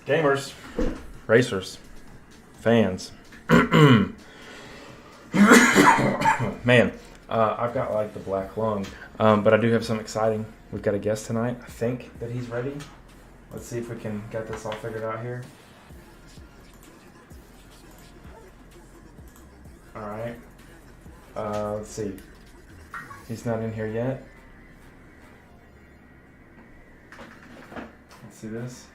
Gamers, racers, fans. Man, I've got like the black lung, but I do have some exciting. We've got a guest tonight. I think that he's ready. Let's see if we can get this all figured out here. All right. Let's see. He's not in here yet. Let's see this.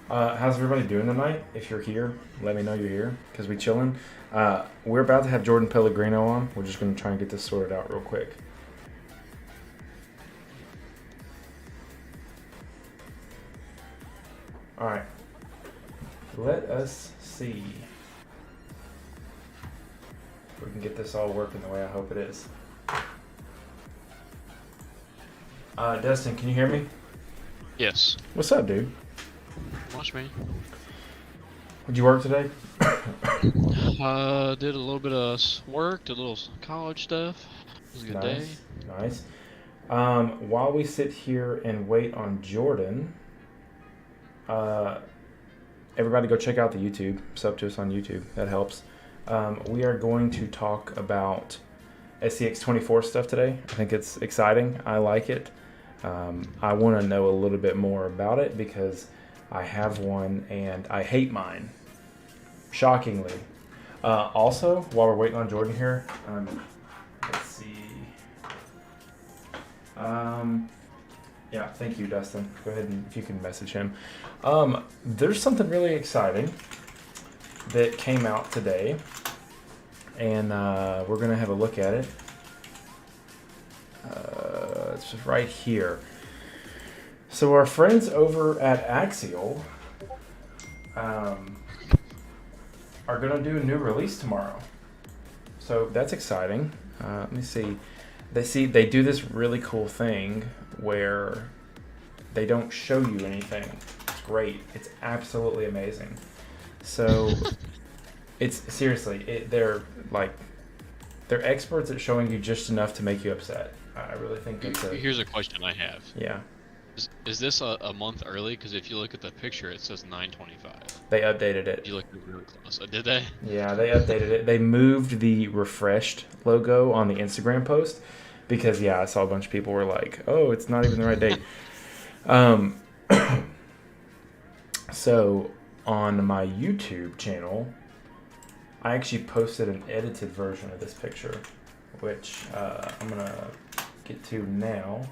How's everybody doing tonight? If you're here, let me know you're here because we chilling. We're about to have Jordan Pellegrino on. We're just going to try and get this sorted out real quick. All right. Let us see if we can get this all working the way I hope it is. Dustin, can you hear me? Yes. What's up, dude? Watch me. Did you work today? Did a little bit of work, did a little college stuff. It was a good day. Nice. While we sit here and wait on Jordan, everybody go check out the YouTube. Sub to us on YouTube. That helps. We are going to talk about SCX24 stuff today. I think it's exciting. I like it. I want to know a little bit more about it because I have one and I hate mine. Shockingly. Also, while we're waiting on Jordan here, let's see. Yeah, thank you, Dustin. Go ahead and if you can message him. There's something really exciting that came out today, and we're going to have a look at it. It's just right here. So our friends over at Axial are going to do a new release tomorrow. So that's exciting. Let me see. They do this really cool thing where they don't show you anything. It's great. It's absolutely amazing. So it's seriously, they're experts at showing you just enough to make you upset. I really think that's Here's a question I have. Yeah. Is this a month early? Because if you look at the picture, it says 9/25. They updated it. You look really close. Did they? Yeah, they updated it. They moved the refreshed logo on the Instagram post because, yeah, I saw a bunch of people were like, oh, it's not even the right date. So on my YouTube channel, I actually posted an edited version of this picture, which I'm going to get to now.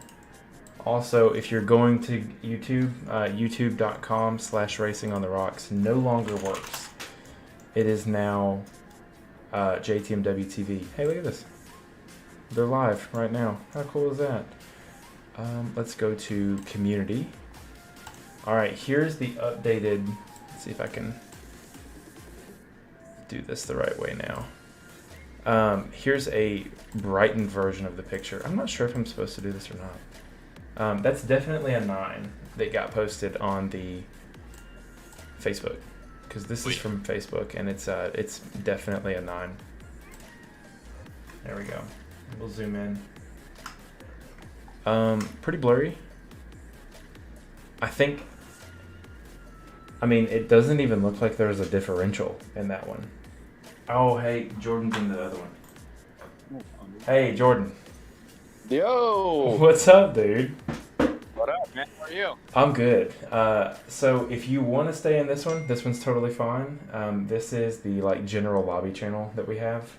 Also, if you're going to YouTube, youtube.com/racingontherocks no longer works. It is now JTMWTV. Hey, look at this. They're live right now. How cool is that? Let's go to community. All right, here's the updated. Let's see if I can do this the right way now. Here's a brightened version of the picture. I'm not sure if I'm supposed to do this or not. That's definitely a 9 that got posted on the Facebook because this is from Facebook and it's definitely a 9. There we go. We'll zoom in. Pretty blurry. I mean, it doesn't even look like there's a differential in that one. Oh, hey, Jordan's in the other one. Hey, Jordan. Yo! What's up, dude? What up, man? How are you? I'm good. So if you want to stay in this one's totally fine. This is the general lobby channel that we have,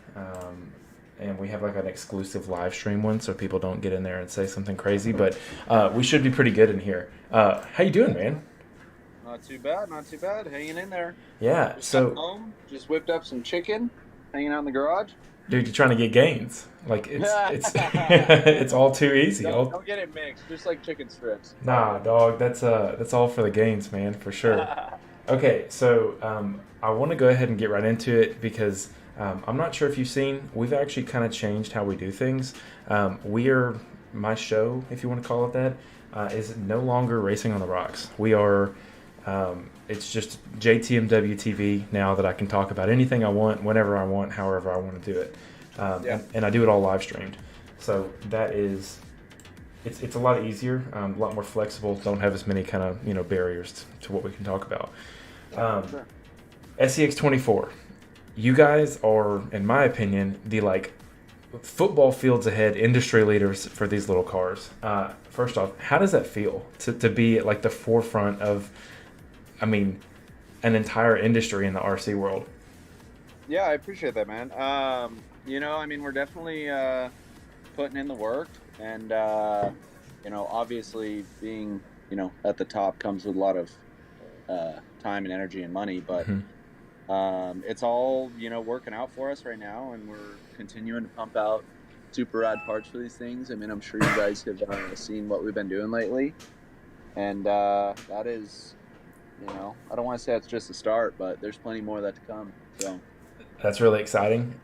and we have an exclusive live stream one, so people don't get in there and say something crazy. But we should be pretty good in here. How you doing, man? Not too bad, not too bad. Hanging in there. Yeah. Just so got home, just whipped up some chicken, hanging out in the garage. Dude, you're trying to get gains. It's it's all too easy. Don't get it mixed, just like chicken strips. Nah, dog, that's all for the gains, man, for sure. Okay, so I want to go ahead and get right into it because I'm not sure if you've seen, we've actually kind of changed how we do things. My show, if you want to call it that, is no longer Racing on the Rocks. We are, it's just JTMW TV now that I can talk about anything I want, whenever I want, however I want to do it. And I do it all live streamed. So that is it's a lot easier, a lot more flexible. Don't have as many kind of barriers to what we can talk about. Sure. SCX24. You guys are, in my opinion, the like football fields ahead industry leaders for these little cars. First off, how does that feel to be at like the forefront of, I mean, an entire industry in the RC world? Yeah, I appreciate that, man. I mean, we're definitely putting in the work, and obviously being at the top comes with a lot of time and energy and money, but Mhm. it's all working out for us right now, and we're continuing to pump out super rad parts for these things. I mean, I'm sure you guys have seen what we've been doing lately, and that is, I don't want to say it's just a start, but there's plenty more of that to come. So That's really exciting.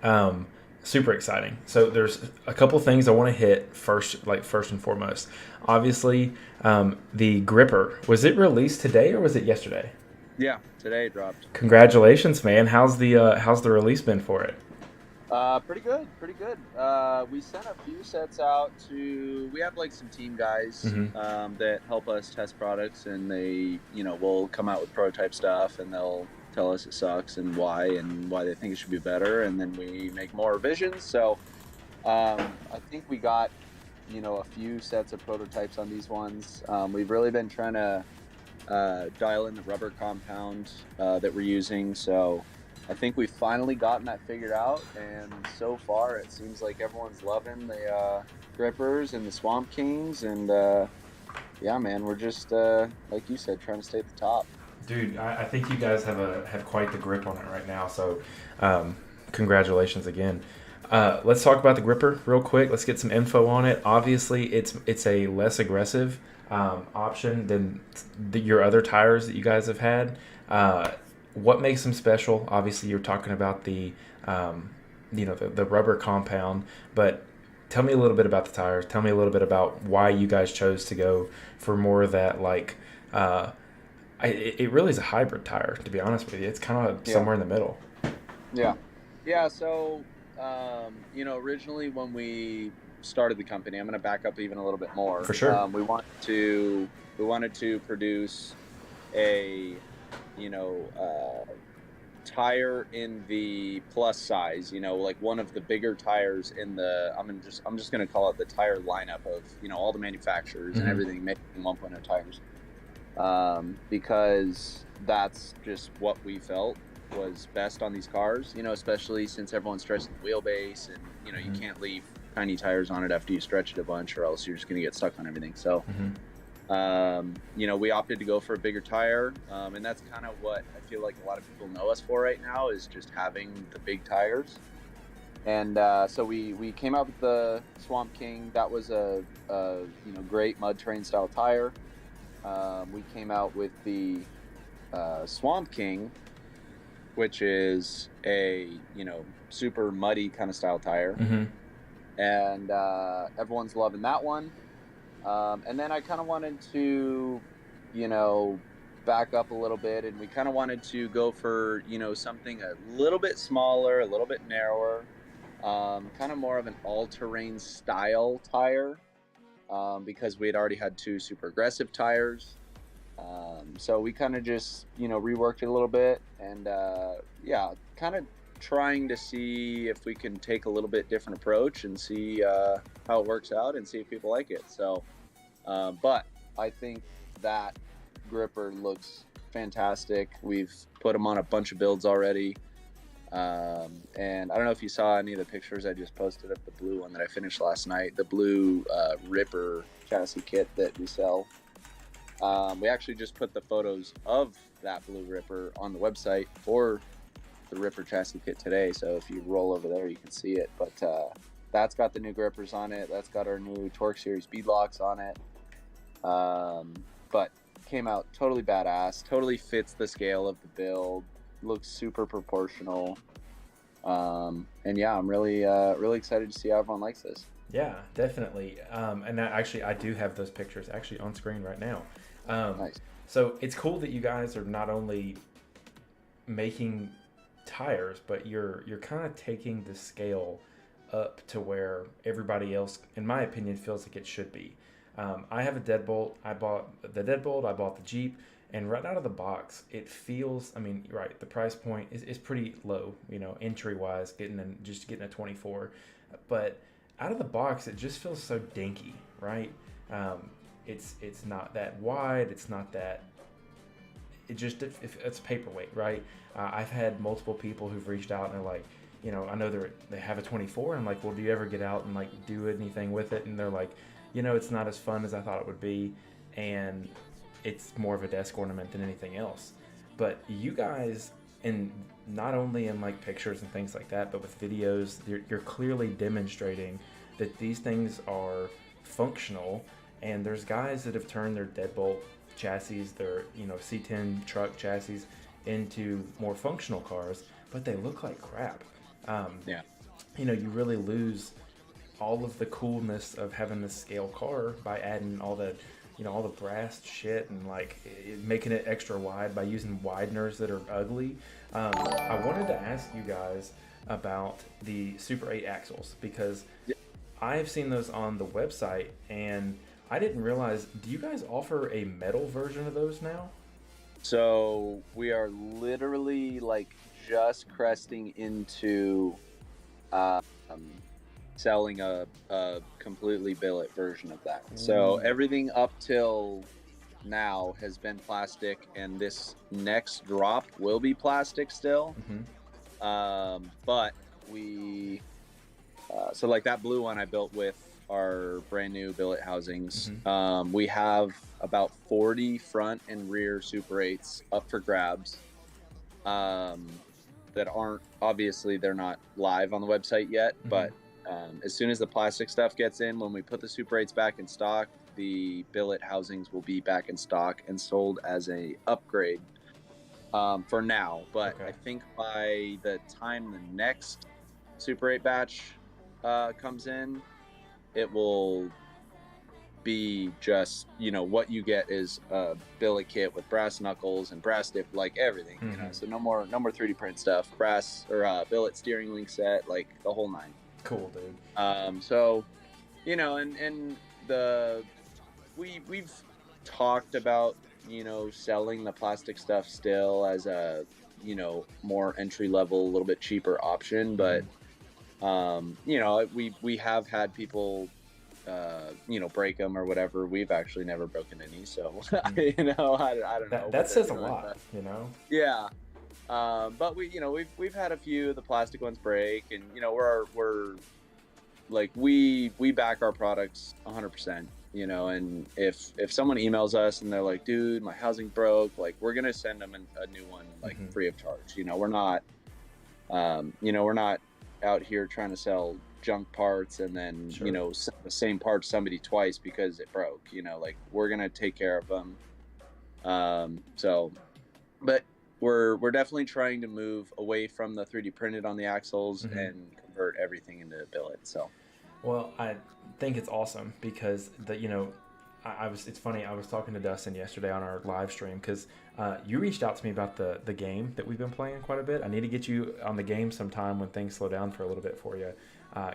Super exciting. So there's a couple things I want to hit first, like first and foremost. Obviously, the gripper, was it released today or was it yesterday? yeah, today it dropped. Congratulations, man. How's the release been for it? Pretty good, pretty good. We sent a few sets out to. We have like some team guys Hmm. that help us test products, and they, will come out with prototype stuff, and they'll tell us it sucks and why they think it should be better, and then we make more revisions. So, I think we got, a few sets of prototypes on these ones. We've really been trying to dial in the rubber compound that we're using. So I think we've finally gotten that figured out, and so far it seems like everyone's loving the grippers and the Swamp Kings, and yeah, man, we're just like you said, trying to stay at the top. Dude, I think you guys have quite the grip on it right now. So, congratulations again. Let's talk about the gripper real quick. Let's get some info on it. Obviously, it's a less aggressive option than your other tires that you guys have had. What makes them special? Obviously, you're talking about the rubber compound, but tell me a little bit about the tires. Tell me a little bit about why you guys chose to go for more of that like. It really is a hybrid tire, to be honest with you. It's kind of Yeah, somewhere in the middle. yeah, yeah. So, originally when we started the company, I'm going to back up even a little bit more. For sure. We wanted to produce a you know tire in the plus size, like one of the bigger tires in the I'm just going to call it the tire lineup of all the manufacturers and Hmm. everything making 1.0 tires, because that's just what we felt was best on these cars, especially since everyone's stretching the wheelbase, and you Hmm. can't leave tiny tires on it after you stretch it a bunch, or else you're just going to get stuck on everything. So Hmm. we opted to go for a bigger tire, and that's kind of what I feel like a lot of people know us for right now, is just having the big tires. And so we came out with the Swamp King. That was a great mud terrain style tire. We came out with the Swamp King, which is a super muddy kind of style tire, Hmm. and everyone's loving that one. And then I kind of wanted to, you know, back up a little bit, and we kind of wanted to go for, something a little bit smaller, a little bit narrower, kind of more of an all-terrain style tire, because we had already had two super aggressive tires. So we kind of just, reworked it a little bit, and yeah, kind of trying to see if we can take a little bit different approach and see how it works out and see if people like it. So, but I think that gripper looks fantastic. We've put them on a bunch of builds already. And I don't know if you saw any of the pictures I just posted of the blue one that I finished last night, the blue Ripper chassis kit that we sell. We actually just put the photos of that blue Ripper on the website for the Ripper chassis kit today. So if you roll over there, you can see it. But that's got the new grippers on it. That's got our new Torque Series bead locks on it. But came out totally badass. Totally fits the scale of the build. Looks super proportional. And yeah, I'm really excited to see how everyone likes this. Yeah, definitely. And actually, I do have those pictures actually on screen right now. Nice. So it's cool that you guys are not only making tires, but you're kind of taking the scale up to where everybody else, in my opinion, feels like it should be. I have a deadbolt. I bought the deadbolt. I bought the Jeep, and right out of the box, it feels. I mean, right, the price point is pretty low. You know, entry wise, getting a 24, but out of the box, it just feels so dinky, right? It's not that wide. It's not that. It's paperweight, right? I've had multiple people who've reached out and they're like, you know, I know they have a 24, and I'm like, well, do you ever get out and like do anything with it? And they're like, you know, it's not as fun as I thought it would be, and it's more of a desk ornament than anything else. But you guys, and not only in like pictures and things like that, but with videos, you're clearly demonstrating that these things are functional. And there's guys that have turned their deadbolt chassis, their C10 truck chassis, into more functional cars, but they look like crap. Yeah. You know, you really lose all of the coolness of having this scale car by adding all the brass shit and like making it extra wide by using wideners that are ugly. I wanted to ask you guys about the Super 8 axles because I've seen those on the website and I didn't realize. Do you guys offer a metal version of those now? So we are literally like just cresting into selling a completely billet version of that. So everything up till now has been plastic, and this next drop will be plastic still. But we so like that blue one I built with our brand new billet housings. We have about 40 front and rear Super 8s up for grabs that aren't, obviously they're not live on the website yet, but as soon as the plastic stuff gets in, when we put the Super 8s back in stock, the billet housings will be back in stock and sold as a upgrade for now. But I think by the time the next Super 8 batch comes in, it will be just, you know, what you get is a billet kit with brass knuckles and brass dip, like everything, you know. So no more 3D print stuff, brass or billet steering link set, like the whole nine. Cool, dude. So, you know, and we've talked about, you know, selling the plastic stuff still as a, you know, more entry level, a little bit cheaper option, but you know, we have had people you know, break them or whatever. We've actually never broken any, so you know, I don't know. That says a lot, you know. Yeah, but we've had a few of the plastic ones break, and you know, we're like we back our products 100%. You know, and if someone emails us and they're like, dude, my housing broke, like we're gonna send them a new one, like free of charge. You know, we're not out here trying to sell junk parts and then you know, the same part to somebody twice because it broke. You know, like we're gonna take care of them. So, but we're definitely trying to move away from the 3D printed on the axles and convert everything into billet. So, well, I think it's awesome because it's funny. I was talking to Dustin yesterday on our live stream because you reached out to me about the game that we've been playing quite a bit. I need to get you on the game sometime when things slow down for a little bit for you.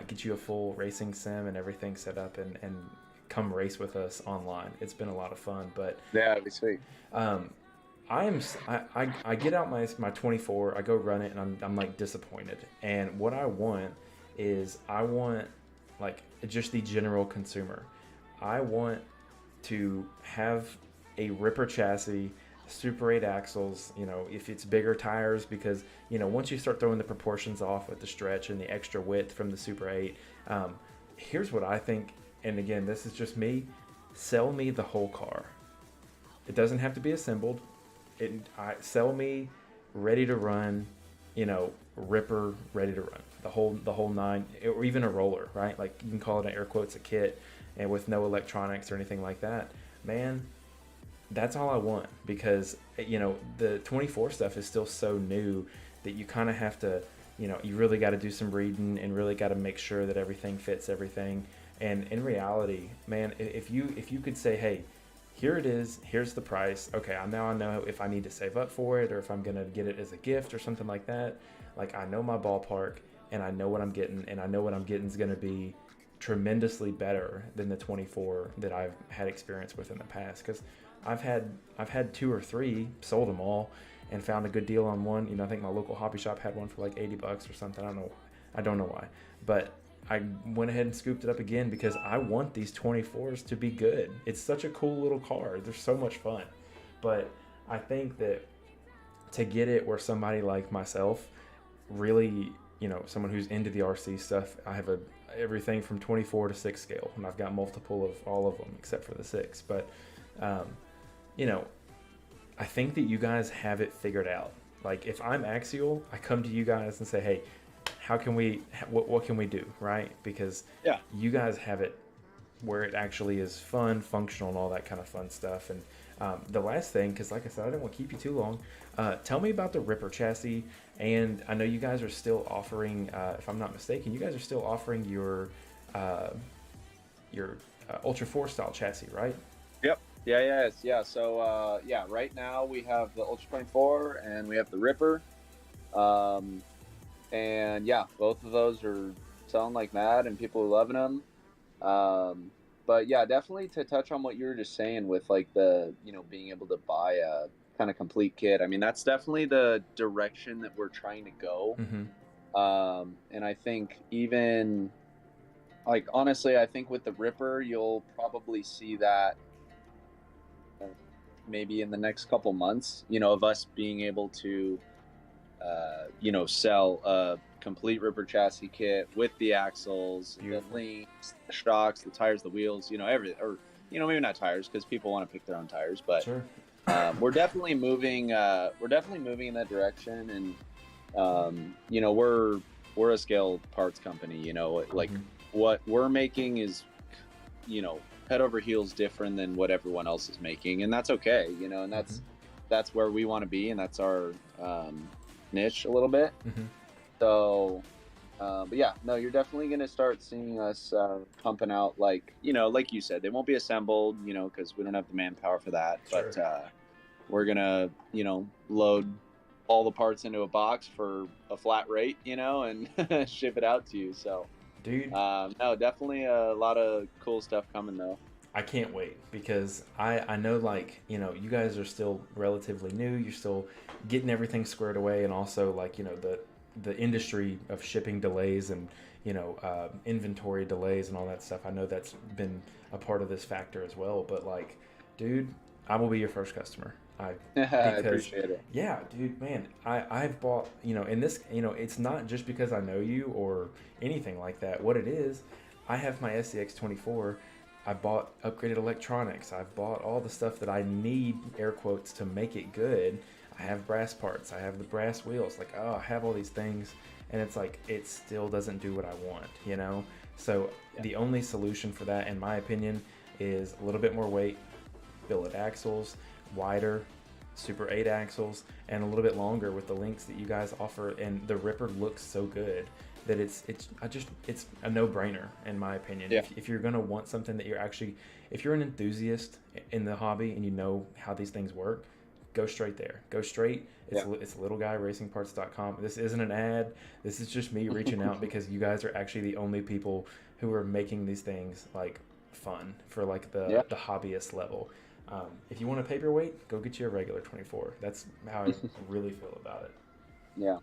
Get you a full racing sim and everything set up and come race with us online. It's been a lot of fun. But yeah, it'd be sweet. I get out my 24. I go run it and I'm like disappointed. And what I want is like just the general consumer. I want to have a ripper chassis, Super 8 axles, you know, if it's bigger tires, because, you know, once you start throwing the proportions off with the stretch and the extra width from the Super 8, here's what I think, and again, this is just me, sell me the whole car. It doesn't have to be assembled. Sell me ready to run, you know, ripper ready to run, the whole nine, or even a roller, right? Like you can call it an air quotes a kit, and with no electronics or anything like that, man. That's all I want, because you know the 24 stuff is still so new that you kind of have to, you know, you really got to do some reading and really got to make sure that everything fits everything. And in reality, man, if you could say, hey, here it is, here's the price. Okay, now I know if I need to save up for it or if I'm gonna get it as a gift or something like that. Like I know my ballpark and I know what I'm getting, and I know what I'm getting is gonna be tremendously better than the 24 that I've had experience with in the past. Because I've had 2 or 3, sold them all, and found a good deal on one. You know, I think my local hobby shop had one for like $80 or something. I don't know why, but I went ahead and scooped it up again because I want these 24s to be good. It's such a cool little car. They're so much fun. But I think that to get it where somebody like myself really, you know, someone who's into the RC stuff, I have everything from 24 to 6 scale, and I've got multiple of all of them except for the 6. But, you know, I think that you guys have it figured out. Like, if I'm Axial, I come to you guys and say, hey, what can we do, right? Because you guys have it where it actually is fun, functional, and all that kind of fun stuff. And the last thing, because like I said, I didn't want to keep you too long, tell me about the Ripper chassis. And I know you guys are still offering, if I'm not mistaken, you guys are still offering your Ultra 4 style chassis, right? Yep. Yeah. So right now we have the Ultra 24 and we have the Ripper. And yeah, both of those are selling like mad and people are loving them. But yeah, definitely to touch on what you were just saying with like the, you know, being able to buy a kind of complete kit. I mean, that's definitely the direction that we're trying to go. Mm-hmm. And I think even like, honestly, I think with the Ripper, you'll probably see that maybe in the next couple months, you know, of us being able to, you know, sell a complete Ripper chassis kit with the axles, Beautiful. the links, the shocks, the tires, the wheels, you know, everything. Or, you know, maybe not tires because people want to pick their own tires, but Sure. we're definitely moving. We're definitely moving in that direction, and you know, we're a scale parts company. You know, like what we're making is, you know, head over heels different than what everyone else is making, and that's okay. You know, and that's where we want to be, and that's our niche a little bit. So, but yeah, no, you're definitely going to start seeing us pumping out, like, you know, like you said, they won't be assembled, you know, because we don't have the manpower for that. Sure. But we're going to, you know, load all the parts into a box for a flat rate, you know, and ship it out to you. So, Dude, no, definitely a lot of cool stuff coming, though. I can't wait because I know, like, you know, you guys are still relatively new. You're still getting everything squared away, and also, like, you know, the industry of shipping delays and, you know, inventory delays and all that stuff. I know that's been a part of this factor as well. But, like, dude, I will be your first customer. I Because appreciate it. yeah, dude, man, I've bought, you know, in this, you know, it's not just because I know you or anything like that. What it is, I have my SCX 24. I bought upgraded electronics. I've bought all the stuff that I need, air quotes, to make it good. I have brass parts. I have the brass wheels. Like, oh, I have all these things, and it's like it still doesn't do what I want, you know? So the only solution for that, in my opinion, is a little bit more weight, billet axles, wider, Super 8 axles, and a little bit longer with the links that you guys offer. And the Ripper looks so good that it's a no-brainer in my opinion. Yeah. If you're gonna want something that if you're an enthusiast in the hobby and you know how these things work, go straight there. Go straight. It's littleguyracingparts.com. This isn't an ad. This is just me reaching out because you guys are actually the only people who are making these things like fun for like the hobbyist level. If you want a paperweight, go get you a regular 24. That's how I really feel about it. Yeah.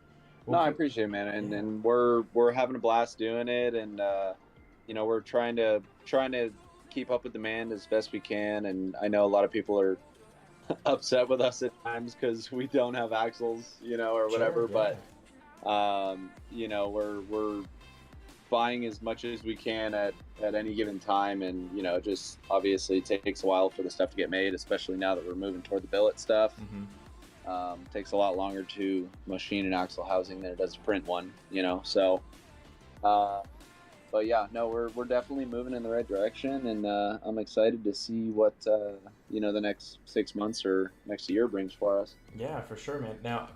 Well, No, I appreciate it, man, and we're having a blast doing it, and you know, we're trying to keep up with demand as best we can, and I know a lot of people are upset with us at times because we don't have axles, you know, or whatever. Sure, yeah. But you know, we're buying as much as we can at any given time, and you know, just obviously it takes a while for the stuff to get made, especially now that we're moving toward the billet stuff. Takes a lot longer to machine an axle housing than it does to print one, you know. So but yeah, no, we're definitely moving in the right direction, and I'm excited to see what you know, the next 6 months or next year brings for us. Yeah, for sure, man. Now,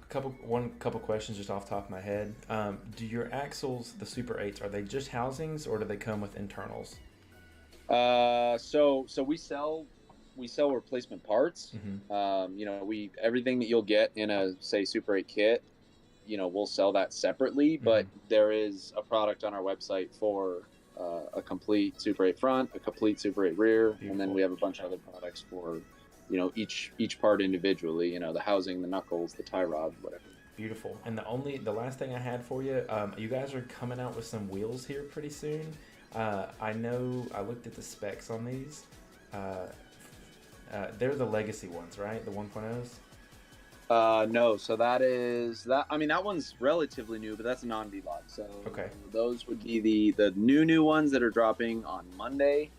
one couple questions just off the top of my head. Do your axles, the Super 8s, are they just housings or do they come with internals? So we sell replacement parts. You know, everything that you'll get in a, say, Super 8 kit, you know, we'll sell that separately, but there is a product on our website for a complete Super 8 front, a complete Super 8 rear, Beautiful. and then we have a bunch of other products for, each part individually. The housing, the knuckles, the tie rod, whatever. Beautiful. And the last thing I had for you, you guys are coming out with some wheels here pretty soon. I know I looked at the specs on these. They're the legacy ones, right? The 1.0s? No, so that is that. I mean, that one's relatively new, but that's a non-V-Log. So Okay. those would be the new ones that are dropping on Monday.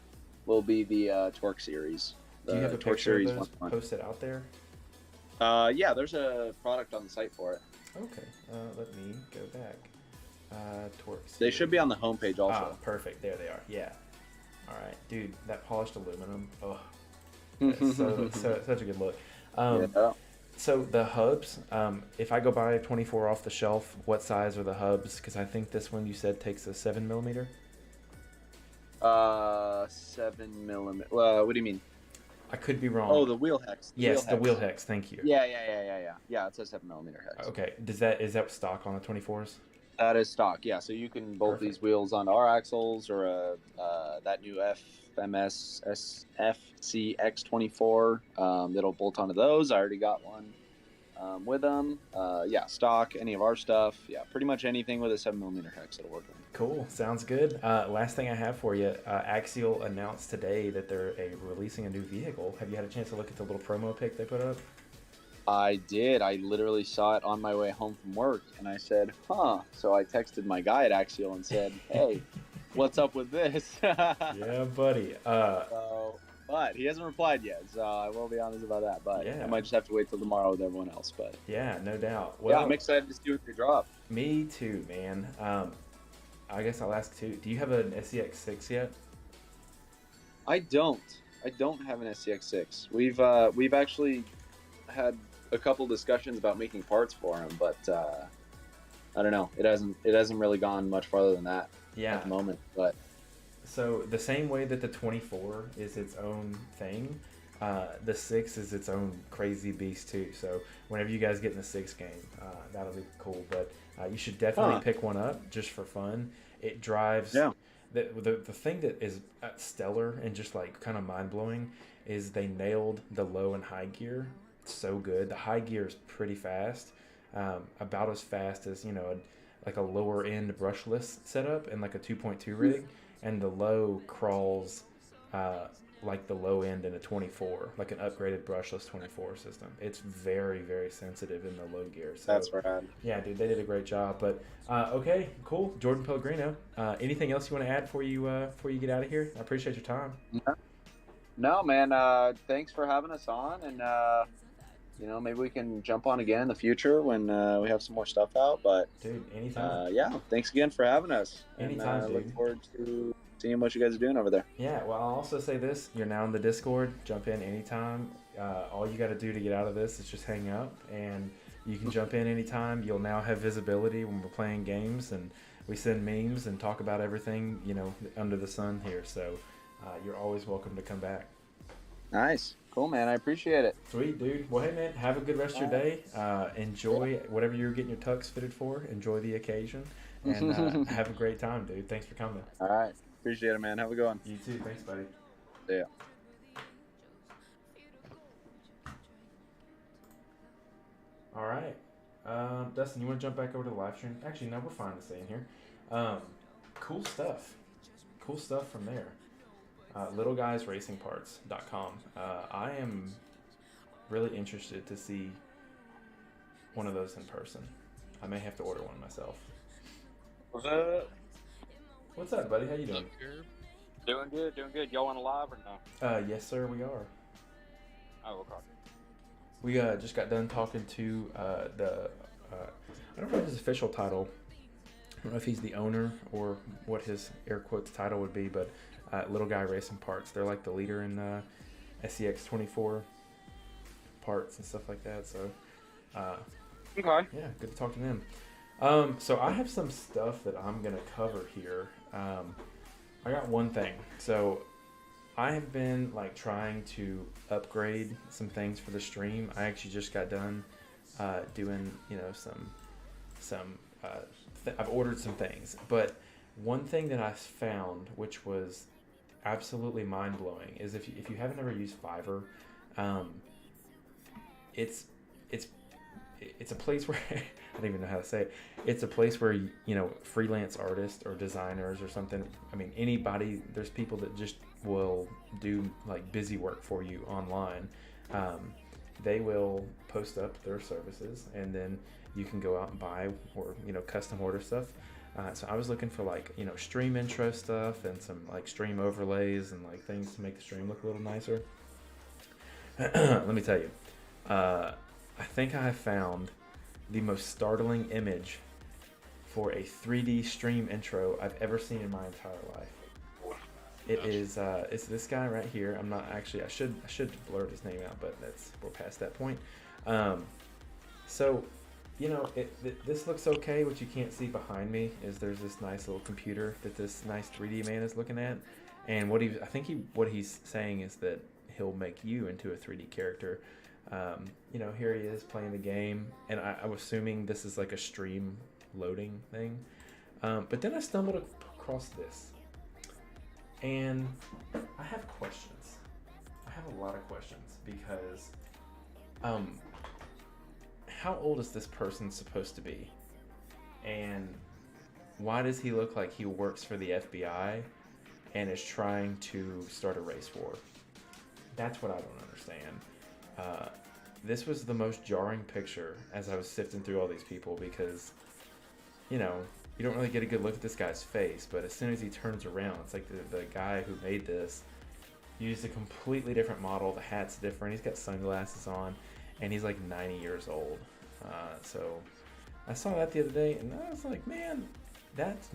Will be the Torque series. Do you have a Torque picture of Series those 1.1. posted out there? Yeah, there's a product on the site for it. Okay. Let me go back. Torque series. They should be on the homepage also. Ah, perfect. There they are. Yeah. All right, dude. That polished aluminum. Oh, that's such a good look. Yeah. So the hubs, if I go buy a 24 off the shelf, what size are the hubs? Because I think this one you said takes a 7mm. 7mm. What do you mean? I could be wrong. Oh, the wheel hex. Yes, the wheel hex. Thank you. Yeah. Yeah, it's a 7mm hex. Okay. Is that stock on the 24s? That is stock. Yeah, so you can bolt Perfect. these wheels onto our axles or that new FMS SFCX24 that'll bolt onto those. I already got one with them. Yeah, stock, any of our stuff. Yeah, pretty much anything with a 7mm hex that'll work with. Cool. Sounds good. Last thing I have for you, Axial announced today that they're releasing a new vehicle. Have you had a chance to look at the little promo pic they put up? I did. I literally saw it on my way home from work, and I said, huh. So I texted my guy at Axial and said, hey, what's up with this? Yeah, buddy. But he hasn't replied yet, so I will be honest about that. But Yeah. I might just have to wait till tomorrow with everyone else. But Yeah, no doubt. Well, yeah, I'm excited to see what they drop. Me too, man. I guess I'll ask too. Do you have an SEX6 yet? I don't have an SCX6. We've actually had a couple discussions about making parts for him, but I don't know. It hasn't really gone much farther than that at the moment. But so the same way that the 24 is its own thing, the 6 is its own crazy beast too. So whenever you guys get in the 6 game, that'll be cool. But you should definitely pick one up just for fun. It drives. Yeah. The thing that is stellar and just like kind of mind blowing is they nailed the low and high gear so good. The high gear is pretty fast, about as fast as like a lower end brushless setup and like a 2.2 rig, and the low crawls like the low end in a 24, like an upgraded brushless 24 system. It's very, very sensitive in the low gear. So, that's rad. Yeah, dude, they did a great job. But okay, cool, Jordan Pellegrino. Anything else you want to add before you get out of here? I appreciate your time. No, man. Thanks for having us on, and maybe we can jump on again in the future when we have some more stuff out. But dude, anytime. Yeah, thanks again for having us. Anytime, and, dude. Look forward to seeing what you guys are doing over there. Yeah, well, I'll also say this. You're now in the Discord. Jump in anytime. All you got to do to get out of this is just hang up, and you can jump in anytime. You'll now have visibility when we're playing games, and we send memes and talk about everything, under the sun here. So you're always welcome to come back. Nice. Cool, man. I appreciate it. Sweet, dude. Well, hey, man, have a good rest of your day. Enjoy whatever you're getting your tux fitted for. Enjoy the occasion, and have a great time, dude. Thanks for coming. All right. Appreciate it, man. Have a good one. You too. Thanks, buddy. Yeah. All right. Dustin, you want to jump back over to the live stream? Actually, no, we're fine to stay in here. Cool stuff. Cool stuff from there. LittleGuysRacingParts.com. I am really interested to see one of those in person. I may have to order one myself. What's up? What's up, buddy? How you doing? Doing good. Y'all on live or no? Yes, sir, we are. Oh, okay. We just got done talking to I don't know his official title. I don't know if he's the owner or what his air quotes title would be, but Little Guy Racing Parts. They're like the leader in SCX24 parts and stuff like that. So, Okay. yeah, good to talk to them. So I have some stuff that I'm gonna cover here. I got one thing. So I have been like trying to upgrade some things for the stream. I actually just got done doing some I've ordered some things, but One thing that I found, which was absolutely mind blowing, is if you haven't ever used Fiverr, it's it's it's a place where I don't even know how to say it. It's a place where freelance artists or designers or something. I mean, anybody. There's people that just will do like busy work for you online. They will post up their services, and then you can go out and buy or custom order stuff. So I was looking for like stream intro stuff and some like stream overlays and like things to make the stream look a little nicer. Let me tell you. I think I have found the most startling image for a 3D stream intro I've ever seen in my entire life. It is it's this guy right here. I'm not actually I should blur his name out, but we're past that point. So this looks okay. What you can't see behind me is there's this nice little computer that this nice 3D man is looking at, and what he's saying is that he'll make you into a 3D character. Here he is playing the game, and I'm assuming this is like a stream loading thing. But then I stumbled across this, and I have questions. I have a lot of questions because, how old is this person supposed to be? And why does he look like he works for the FBI and is trying to start a race war? That's what I don't understand. This was the most jarring picture as I was sifting through all these people because, you don't really get a good look at this guy's face, but as soon as he turns around, it's like the guy who made this used a completely different model. The hat's different. He's got sunglasses on, and he's like 90 years old. So I saw that the other day, and I was like, man, it's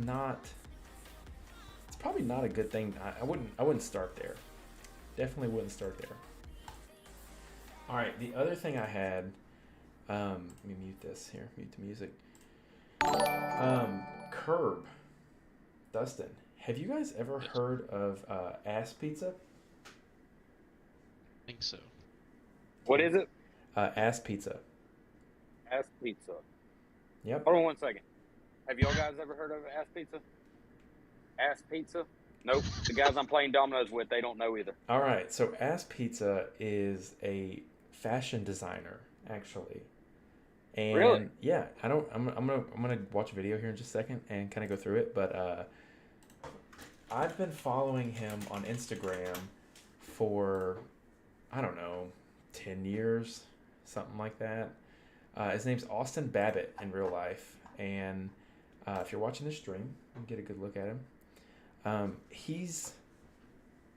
probably not a good thing. I wouldn't start there. Definitely wouldn't start there. All right, the other thing I had, let me mute this here, mute the music. Curb. Dustin, have you guys ever heard of Ass Pizza? I think so. What is it? Ass Pizza. Ass Pizza. Yep. Hold on 1 second. Have y'all guys ever heard of Ass Pizza? Ass Pizza? Nope. The guys I'm playing dominoes with, they don't know either. All right, so Ass Pizza is a fashion designer, actually. And really? Yeah, I'm gonna watch a video here in just a second and kind of go through it. But I've been following him on Instagram for, I don't know, 10 years, something like that. His name's Austin Babbitt in real life, and if you're watching this stream, you can get a good look at him. He's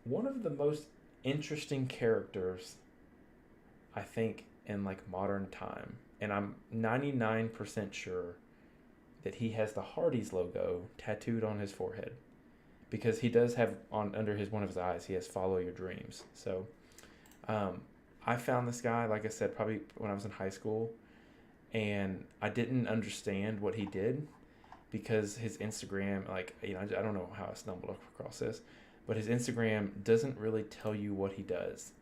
one of the most interesting characters, I think, in like modern time. And I'm 99% sure that he has the Hardee's logo tattooed on his forehead, because he does have under one of his eyes, he has "Follow Your Dreams." So I found this guy, like I said, probably when I was in high school, and I didn't understand what he did because his Instagram, I don't know how I stumbled across this, but his Instagram doesn't really tell you what he does.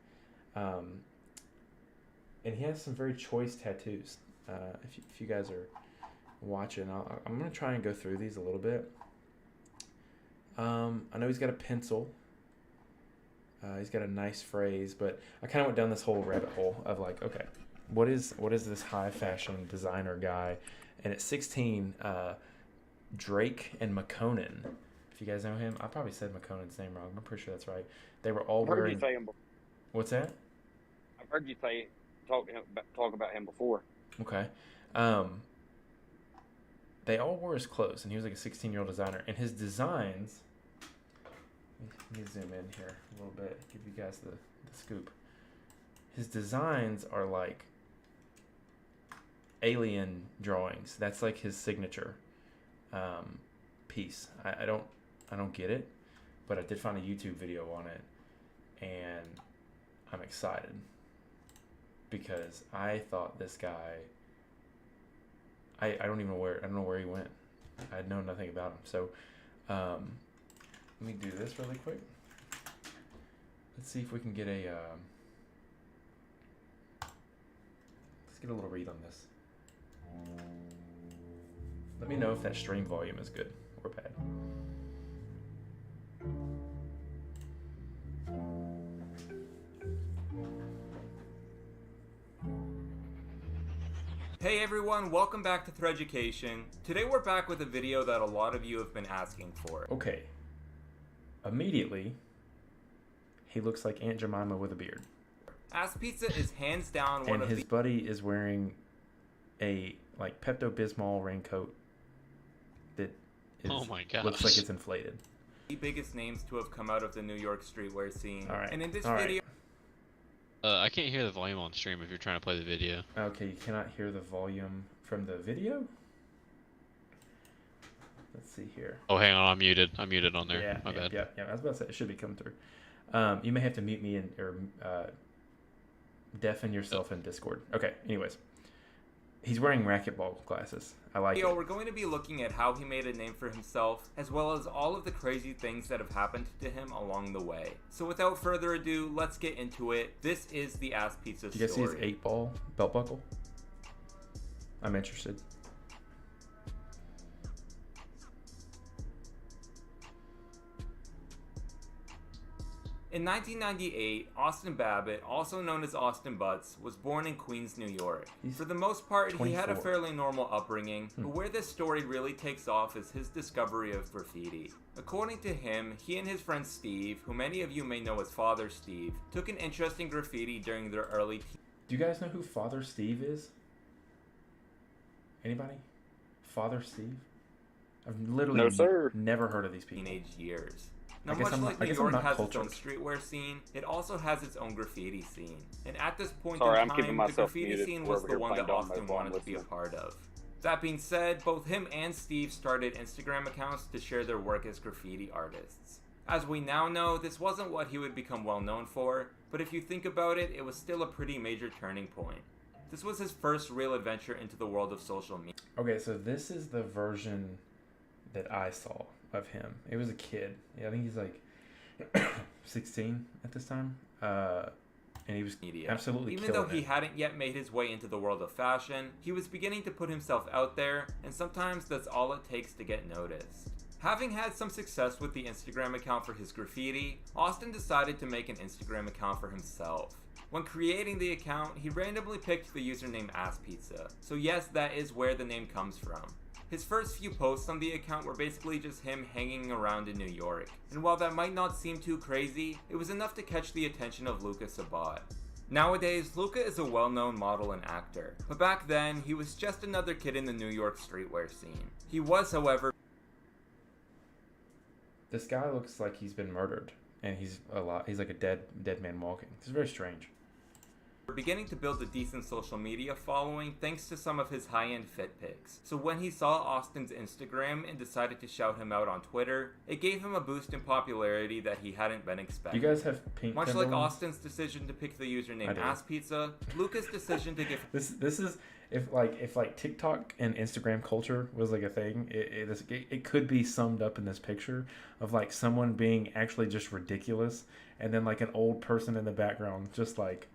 And he has some very choice tattoos. If you guys are watching, I'm going to try and go through these a little bit. I know he's got a pencil. He's got a nice phrase, but I kind of went down this whole rabbit hole of like, okay, what is this high fashion designer guy? And at 16, Drake and McConan, if you guys know him, I probably said McConan's name wrong. I'm pretty sure that's right. They were all wearing. I've heard you say him before. What's that? I've heard you talk about him before. Okay. They all wore his clothes, and he was like a 16-year-old designer. And his designs, let me zoom in here a little bit, give you guys the scoop. His designs are like alien drawings. That's like his signature piece. I don't get it, but I did find a YouTube video on it, and I'm excited because I thought this guy, I don't know where he went. I know nothing about him. So let me do this really quick. Let's see if we can get let's get a little read on this. Let me know if that stream volume is good or bad. Hey everyone, welcome back to Threaducation. Today we're back with a video that a lot of you have been asking for. Okay. Immediately, he looks like Aunt Jemima with a beard. Ass Pizza is hands down one And of his buddy is wearing a like Pepto-Bismol raincoat that is, Oh my gosh. looks like it's inflated. the biggest names to have come out of the New York streetwear scene. All right. And in this All right. video, I can't hear the volume on stream if you're trying to play the video. Okay, you cannot hear the volume from the video? Let's see here. Oh, hang on, I'm muted. I'm muted on there. Yeah, My bad. Yeah, I was about to say, it should be coming through. You may have to mute me or deafen yourself in Discord. Okay, anyways. He's wearing racquetball glasses. I like it. we're going to be looking at how he made a name for himself, as well as all of the crazy things that have happened to him along the way. So without further ado, let's get into it. This is the Ass Pizza Did you guys see story. his 8-ball belt buckle? I'm interested. In 1998, Austin Babbitt, also known as Austin Butts, was born in Queens, New York. He's For the most part, he had a 24. fairly normal upbringing, but where this story really takes off is his discovery of graffiti. According to him, he and his friend Steve, who many of you may know as Father Steve, took an interest in graffiti during their early Do you guys know who Father Steve is? Anybody? Father Steve? I've literally No, sir. never heard of these people. teenage years. Now, I guess much I'm not- like I New guess I'm York not has its own cultured. streetwear scene, it also has its own graffiti scene. And at this point Sorry, in I'm time, keeping the myself graffiti muted. scene We're was over the here one that playing dominoes Austin while I'm wanted to be a listening. part of. That being said, both him and Steve started Instagram accounts to share their work as graffiti artists. As we now know, this wasn't what he would become well known for, but if you think about it, it was still a pretty major turning point. This was his first real adventure into the world of social media. Okay, so this is the version that I saw of him. It was a kid. Yeah, I think he's like 16 at this time. And he was absolutely Even though killing he it. hadn't yet made his way into the world of fashion, he was beginning to put himself out there, and sometimes that's all it takes to get noticed. Having had some success with the Instagram account for his graffiti, Austin decided to make an Instagram account for himself. When creating the account, he randomly picked the username Ass Pizza, so yes, that is where the name comes from. His first few posts on the account were basically just him hanging around in New York, and while that might not seem too crazy, it was enough to catch the attention of Luca Sabat. Nowadays, Luca is a well-known model and actor, but back then, he was just another kid in the New York streetwear scene. He was, however, This guy looks like he's been murdered, and he's like a dead man walking. This is very strange. beginning to build a decent social media following thanks to some of his high-end fit pics. So when he saw Austin's Instagram and decided to shout him out on Twitter, it gave him a boost in popularity that he hadn't been Do expecting. you guys have pink Much like Timberlands? Austin's decision to pick the I username do. Ass Pizza, Luca's decision to give This is if TikTok and Instagram culture was like a thing, it could be summed up in this picture of like someone being actually just ridiculous, and then like an old person in the background just like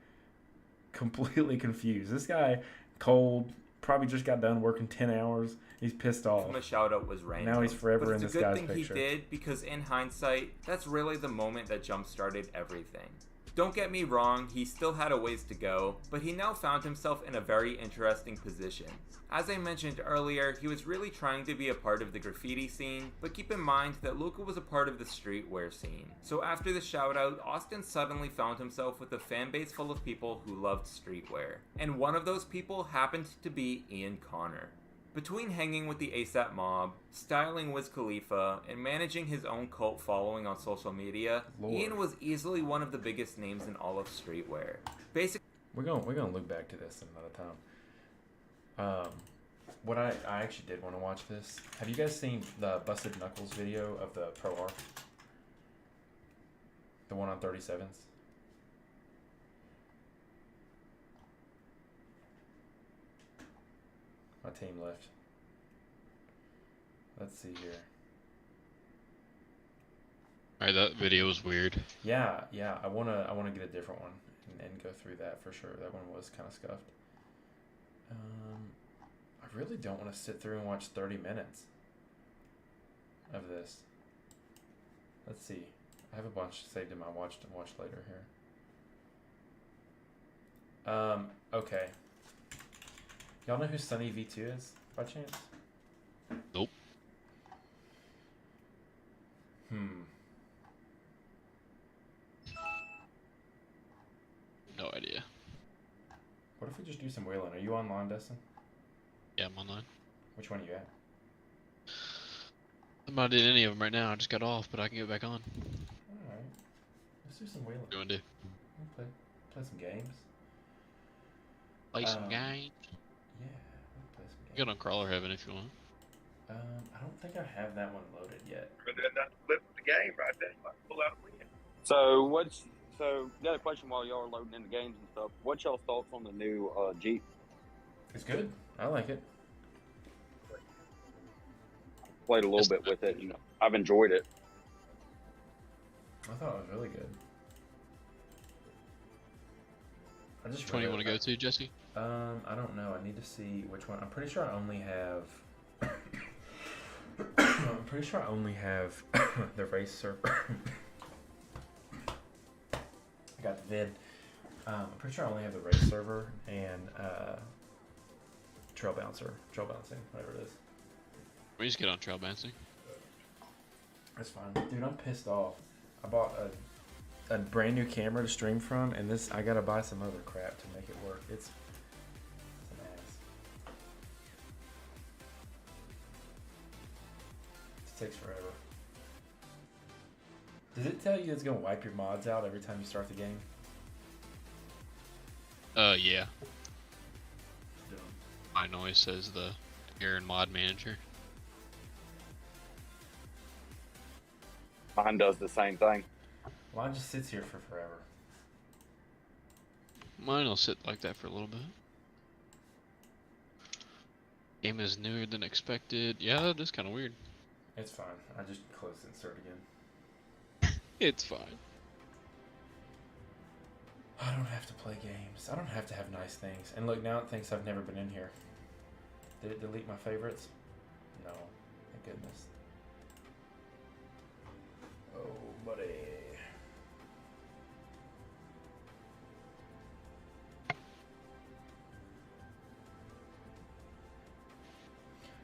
completely confused. This guy, cold, probably just got done working 10 hours. He's pissed off. him a shout out was random. Now he's forever but in it's this a good guy's thing picture. he did, because in hindsight, that's really the moment that jump started everything. Don't get me wrong, he still had a ways to go, but he now found himself in a very interesting position. As I mentioned earlier, he was really trying to be a part of the graffiti scene, but keep in mind that Luca was a part of the streetwear scene. So after the shout out, Austin suddenly found himself with a fan base full of people who loved streetwear. And one of those people happened to be Ian Connor. Between hanging with the ASAP mob, styling Wiz Khalifa, and managing his own cult following on social media, Lord. Ian was easily one of the biggest names in all of streetwear. Basically, We're gonna look back to this another time. What I actually did want to watch this. Have you guys seen the Busted Knuckles video of the Pro Arc? The one on 37s? My team left. Let's see here. Alright, that video was weird. Yeah, I wanna get a different one and go through that for sure. That one was kind of scuffed. I really don't want to sit through and watch 30 minutes of this. Let's see. I have a bunch saved in my watch to watch later here. Okay. Y'all know who Sunny V2 is, by chance? Nope. No idea. What if we just do some whaling? Are you online, Dustin? Yeah, I'm online. Which one are you at? I'm not in any of them right now. I just got off, but I can get back on. Alright. Let's do some whaling. What do you want to do? We'll play some games. Play some games? Yeah, we'll play some games. Get on Crawler Heaven if you want. I don't think I have that one loaded yet. But then that's the flip of the game right there. You might pull out a win. So the other question while y'all are loading in the games and stuff, what's y'all's thoughts on the new Jeep? It's good. I like it. Played a little bit with it, and I've enjoyed it. I thought it was really good. I just Which one do you want to go to, Jesse? I don't know. I need to see which one. I'm pretty sure I only have. I'm pretty sure I only have the race server. I got the vid. I'm pretty sure I only have the race server and trail bouncing, whatever it is. We just get on trail bouncing. That's fine, dude. I'm pissed off. I bought a brand new camera to stream from, and I gotta buy some other crap to make it work. It's an ass. It takes forever. Does it tell you it's gonna wipe your mods out every time you start the game? Yeah. Mine always says the Aaron mod manager. Mine does the same thing. Mine just sits here for forever. Mine will sit like that for a little bit. Game is newer than expected. Yeah, that is kind of weird. It's fine. I just closed insert again. It's fine. I don't have to play games. I don't have to have nice things. And look, now it thinks I've never been in here. Did it delete my favorites? No. Thank goodness. Oh, buddy.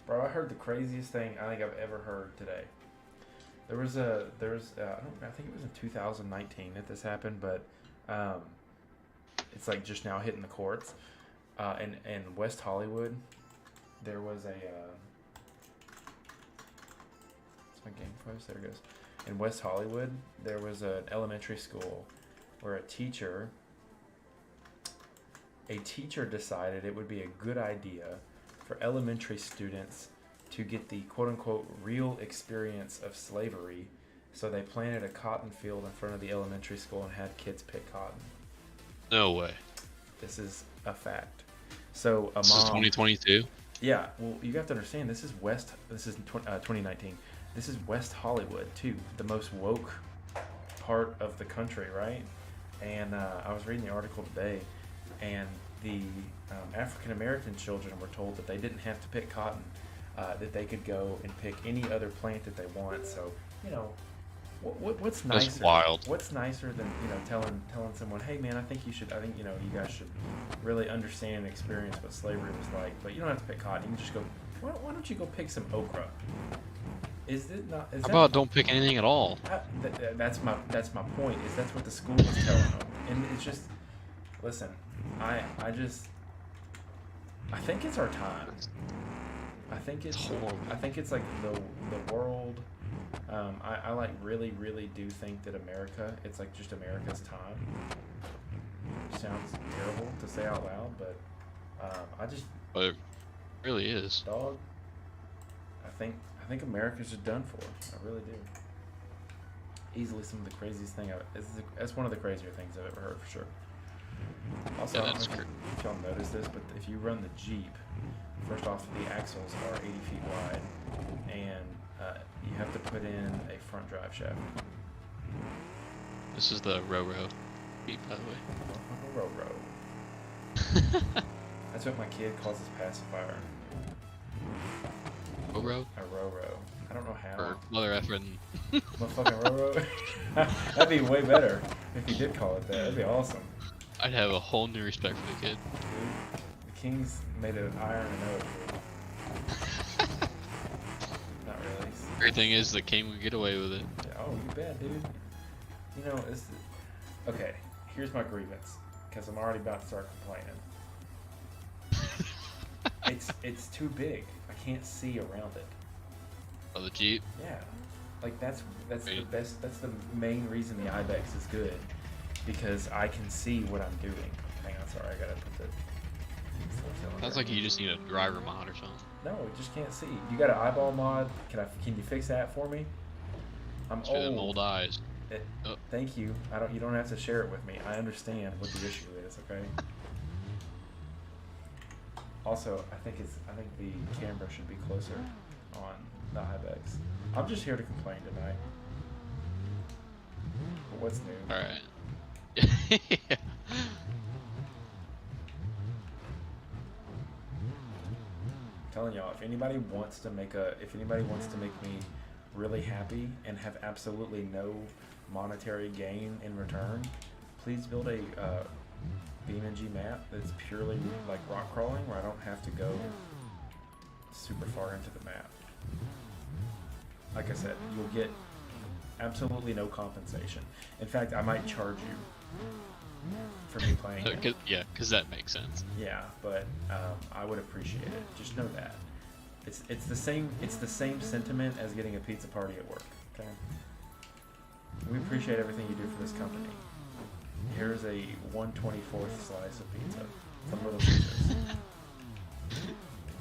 Bro, I heard the craziest thing I think I've ever heard today. I think it was in 2019 that this happened, but it's like just now hitting the courts. In West Hollywood, there was a it's my game post. There it goes. In West Hollywood, there was an elementary school where a teacher decided it would be a good idea for elementary students to get the quote-unquote real experience of slavery, so they planted a cotton field in front of the elementary school and had kids pick cotton. No way. This is a fact. So a This is mom. 2022. Yeah, well, you have to understand, this is 2019. This is West Hollywood too, the most woke part of the country, right? And I was reading the article today, and the African American children were told that they didn't have to pick cotton, that they could go and pick any other plant that they want. So, you know, what's nicer? That's wild. What's nicer than, you know, telling someone, hey man, I think you know, you guys should really understand and experience what slavery was like. But you don't have to pick cotton. You can just go. Why don't you go pick some okra? Is it not? How about don't pick anything at all? That's my point. Is that's what the school is telling them, and it's just, listen, I think it's our time. I think it's horrible. I think it's like the world. I like really do think that America, it's like just America's time. Sounds terrible to say out loud, but But it really is. dog, I think America's just done for. I really do. Easily some of the craziest thing that's one of the crazier things I've ever heard, for sure. Also, Yeah, I don't that's know if y'all noticed this, but if you run the Jeep, first off, the axles are 80 feet wide, and you have to put in a front drive shaft. This is the Roro beat, by the way. Roro. That's what my kid calls his pacifier. Roro? A Roro. I don't know how. Or mother effing. Motherfucking Roro. That'd be way better if he did call it that. That'd be awesome. I'd have a whole new respect for the kid. Dude, the King's made it an iron and oak. Not really. Great thing is the king would get away with it. Oh, you bet, dude. You know, okay. Here's my grievance, because I'm already about to start complaining. It's too big. I can't see around it. Oh, the Jeep. Yeah, like that's the Right. best. That's the main reason the Ibex is good, because I can see what I'm doing. Hang on, sorry, I gotta put the. Sounds like you just need a driver mod or something. No, I just can't see. You got an eyeball mod? Can you fix that for me? I'm It's for them old. old eyes. Oh. Thank you. You don't have to share it with me. I understand what the issue is. Okay. Also, I think the camera should be closer on the Ibex. I'm just here to complain tonight. But what's new? All right. I'm telling y'all, if anybody wants to make me really happy and have absolutely no monetary gain in return, please build a BeamNG map that's purely like rock crawling, where I don't have to go super far into the map. Like I said, you'll get absolutely no compensation. In fact, I might charge you for me playing it. Yeah, because that makes sense. Yeah, but I would appreciate it. Just know that it's the same sentiment as getting a pizza party at work. Okay, we appreciate everything you do for this company. Here's a 1/24th slice of pizza from Little Caesars.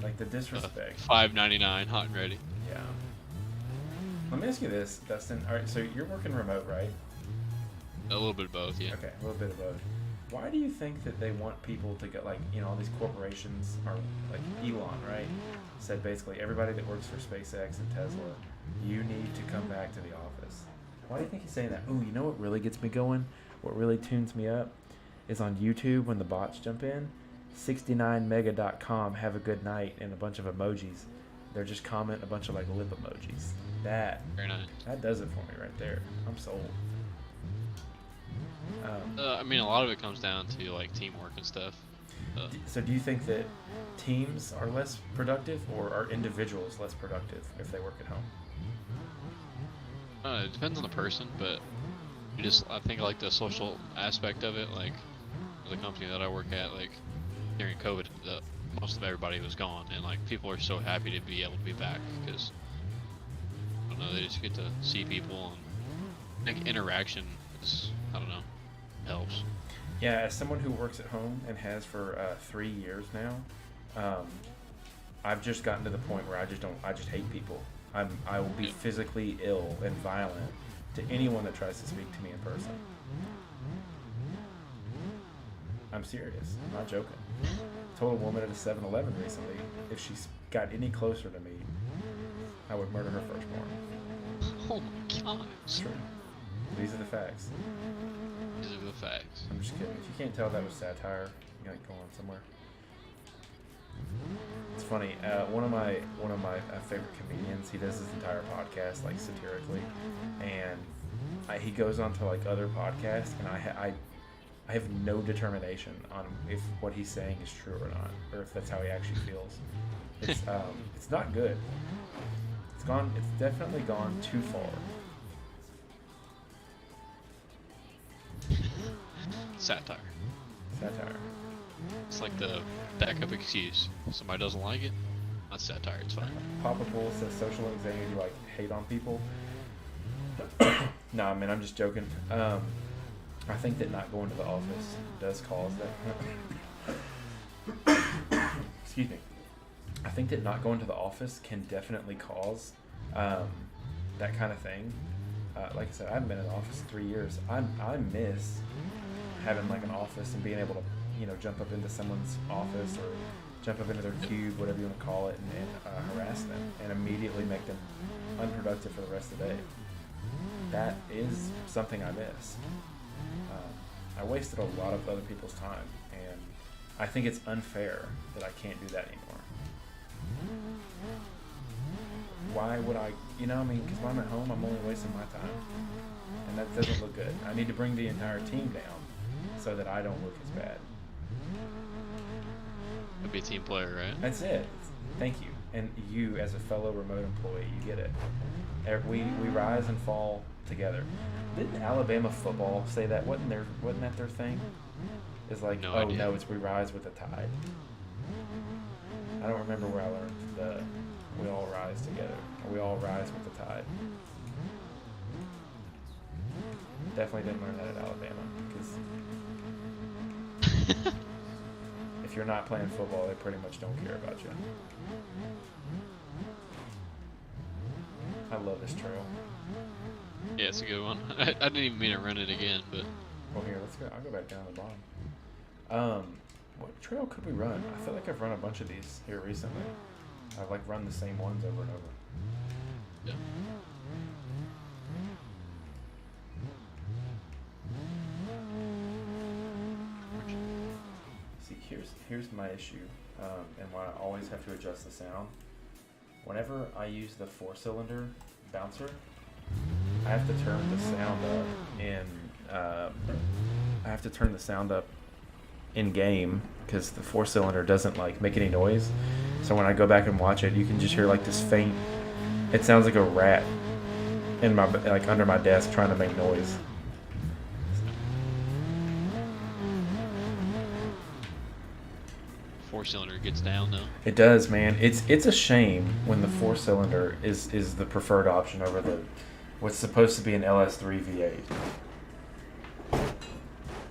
Like the disrespect. $5.99, hot and ready. Yeah. Let me ask you this, Dustin. All right, so you're working remote, right? A little bit of both, yeah. Okay, a little bit of both. Why do you think that they want people to get, like, all these corporations are, like, Elon, right? Said basically everybody that works for SpaceX and Tesla, you need to come back to the office. Why do you think he's saying that? Ooh, you know what really gets me going? What really tunes me up is on YouTube when the bots jump in. 69mega.com, have a good night, and a bunch of emojis. They're just commenting a bunch of, like, lip emojis. That Very nice. does it for me right there. I'm sold. I mean, a lot of it comes down to like teamwork and stuff. So do you think that teams are less productive, or are individuals less productive if they work at home? It depends on the person, but I think like the social aspect of it, like the company that I work at, like during COVID, most of everybody was gone, and like people are so happy to be able to be back because I don't know, they just get to see people and make interaction. I don't know, helps. Yeah, as someone who works at home and has for 3 years now, I've just gotten to the point where I just hate people. I will be physically ill and violent to anyone that tries to speak to me in person. I'm serious. I'm not joking. I told a woman at a 7-Eleven recently, if she got any closer to me, I would murder her firstborn. Oh my god. It's true. These are the facts. These are the facts. I'm just kidding. If you can't tell that was satire, you gotta go on somewhere. It's funny. One of my favorite comedians. He does his entire podcast like satirically, and he goes on to like other podcasts, and I have no determination on if what he's saying is true or not, or if that's how he actually feels. It's not good. It's definitely gone too far. Satire. Satire. It's like the backup excuse. Somebody doesn't like it, that's satire, it's fine. Papa Bull says social anxiety, like hate on people. Nah, man, I'm just joking. I think that not going to the office does cause that. Excuse me. I think that not going to the office can definitely cause that kind of thing. Like I said, I haven't been in the office in 3 years. I miss having like an office and being able to, jump up into someone's office or jump up into their cube, whatever you want to call it, and harass them and immediately make them unproductive for the rest of the day. That is something I miss. I wasted a lot of other people's time, and I think it's unfair that I can't do that anymore. Why would I, because when I'm at home, I'm only wasting my time, and that doesn't look good. I need to bring the entire team down so that I don't look as bad. I'd be a team player, right? That's it. Thank you. And you, as a fellow remote employee, you get it. We rise and fall together. Didn't Alabama football say that? Wasn't that their thing? It's like, No oh idea. no, it's we rise with the tide. I don't remember where I learned the we all rise together. Or we all rise with the tide. Definitely didn't learn that at Alabama because if you're not playing football, they pretty much don't care about you. I love this trail. Yeah, it's a good one. I didn't even mean to run it again, but Well, here, let's go. I'll go back down to the bottom. What trail could we run? I feel like I've run a bunch of these here recently. I've like run the same ones over and over. yeah. See, here's my issue, and why I always have to adjust the sound. Whenever I use the 4-cylinder bouncer, I have to turn the sound up in game because the 4-cylinder doesn't like make any noise. So when I go back and watch it, you can just hear like this faint. It sounds like a rat in my like under my desk trying to make noise. 4-cylinder gets down though. It does, man. It's a shame when the 4-cylinder is the preferred option over the what's supposed to be an LS3 V8.